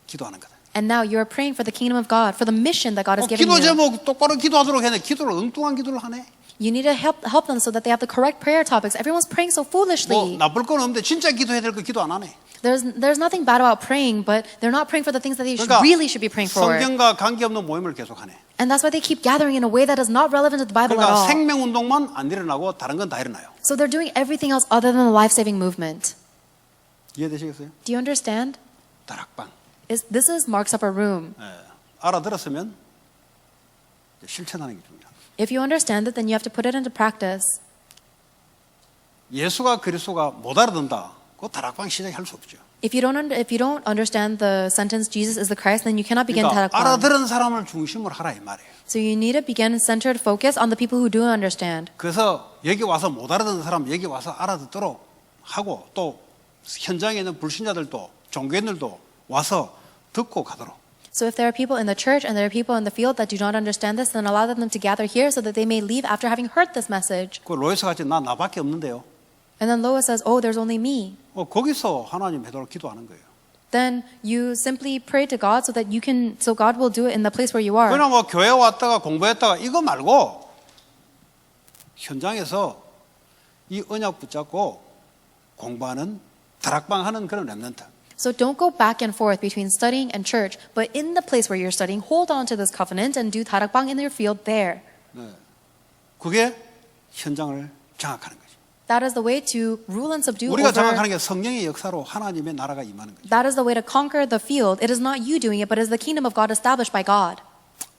기도하는 거다. And now you are praying for the kingdom of God, for the mission that God has given 기도 you. 제목 똑바로 기도하도록 했는데 기도를 엉뚱한 기도를 하네. You need to help them so that they have the correct prayer topics. Everyone's praying so 뭐 foolishly. 나쁠 건 없는데 진짜 기도해야 될 거 기도 안 하네. There's nothing bad about praying, but they're not praying for the things that they 그러니까 really should be praying for. 성경과 관계없는 모임을 계속하네. And that's why they keep gathering in a way that is not relevant to the Bible at 그러니까 all. 생명운동만 안 일어나고 다른 건 다 일어나요. So they're doing everything else other than the life-saving movement. 이해되시겠어요? Do you understand? 다락방. This is Mark's upper room. 예, 알아들었으면 실천하는 게 중요합니다. If you understand it, then you have to put it into practice. 예수가 그리스도가 못 알아듣는다. 그 다락방 시작할 수 없죠. If you don't understand the sentence Jesus is the Christ, then you cannot begin 그러니까 다락방. 알아들은 사람을 중심으로 하라 이 말이에요. So you need to begin centered focus on the people who do understand. 그래서 여기 와서 못 알아듣는 사람 여기 와서 알아듣도록 하고 또 현장에 있는 불신자들도 종교인들도 와서 듣고 가도록. So if there are people in the church and there are people in the field that do not understand this, then allow them to gather here so that they may leave after having heard this message. 그 로이스 같이 나밖에 없는데요. And then Lois says, "Oh, there's only me." 거기서 하나님 되도록 기도하는 거예요. Then you simply pray to God so God will do it in the place where you are. 그냥 뭐 교회 왔다가 공부했다가 이거 말고 현장에서 이 언약 붙잡고 공부하는 다락방 하는 그런 렘넌트. So don't go back and forth between studying and church, but in the place where you're studying, hold on to this covenant and do 다락방 in your field there. 네. 그게 현장을 장악하는 거죠. That is the way to rule and subdue 우리가 over. 장악하는 게 성령의 역사로 하나님의 나라가 임하는 거죠. That is the way to conquer the field. It is not you doing it, but it is the kingdom of God established by God.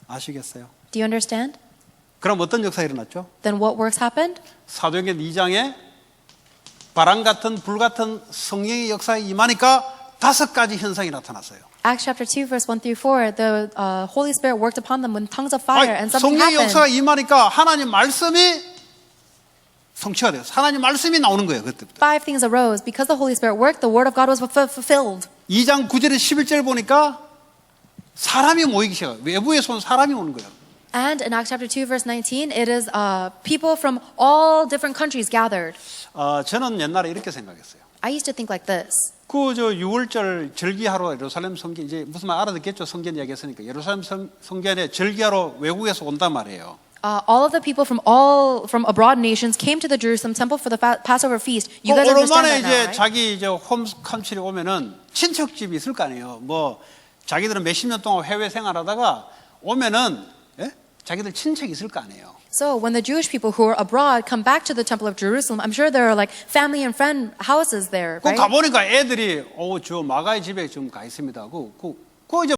아시겠어요? Do you understand? 그럼 어떤 역사가 일어났죠? Then what works happened? 사도행전 2장에 바람 같은 불 같은 성령의 역사에 임하니까 5가지 현상이 나타났어요. Acts chapter 2, verse 1 through 4, the Holy Spirit worked upon them with tongues of fire, and something 성령의 역사가 happened. 임하니까 하나님 말씀이 성취가 돼요. 하나님 말씀이 나오는 거예요. 그때부터. 5 things arose. Because the Holy Spirit worked, the word of God was fulfilled. 2장 9절에 11절 보니까 사람이 모이기 시작해요. 외부에서 온 사람이 오는 거예요. And in Acts chapter 2, verse 19, it is people from all different countries gathered. 저는 옛날에 이렇게 생각했어요. I used to think like this. 저 6월절 절기하러 예루살렘 성전 이제 무슨 말 알아듣겠죠? 성전 이야기했으니까 예루살렘 성전에 절기하러 외국에서 온단 말이에요. All of the people from abroad nations came to the Jerusalem temple for the Passover feast. You guys understand 오랜만에 that now, 이제 right? 자기 이제 홈 컨트리 오면은 친척집이 있을 거 아니에요. 뭐 자기들은 몇십 년 동안 해외 생활하다가 오면은 예? 자기들 친척이 있을 거 아니에요. So when the Jewish people who are abroad come back to the temple of Jerusalem, I'm sure there are like family and friend houses there, 그 right? 가보니까 애들이 저 마가의 집에 좀 가 있습니다. 그 이제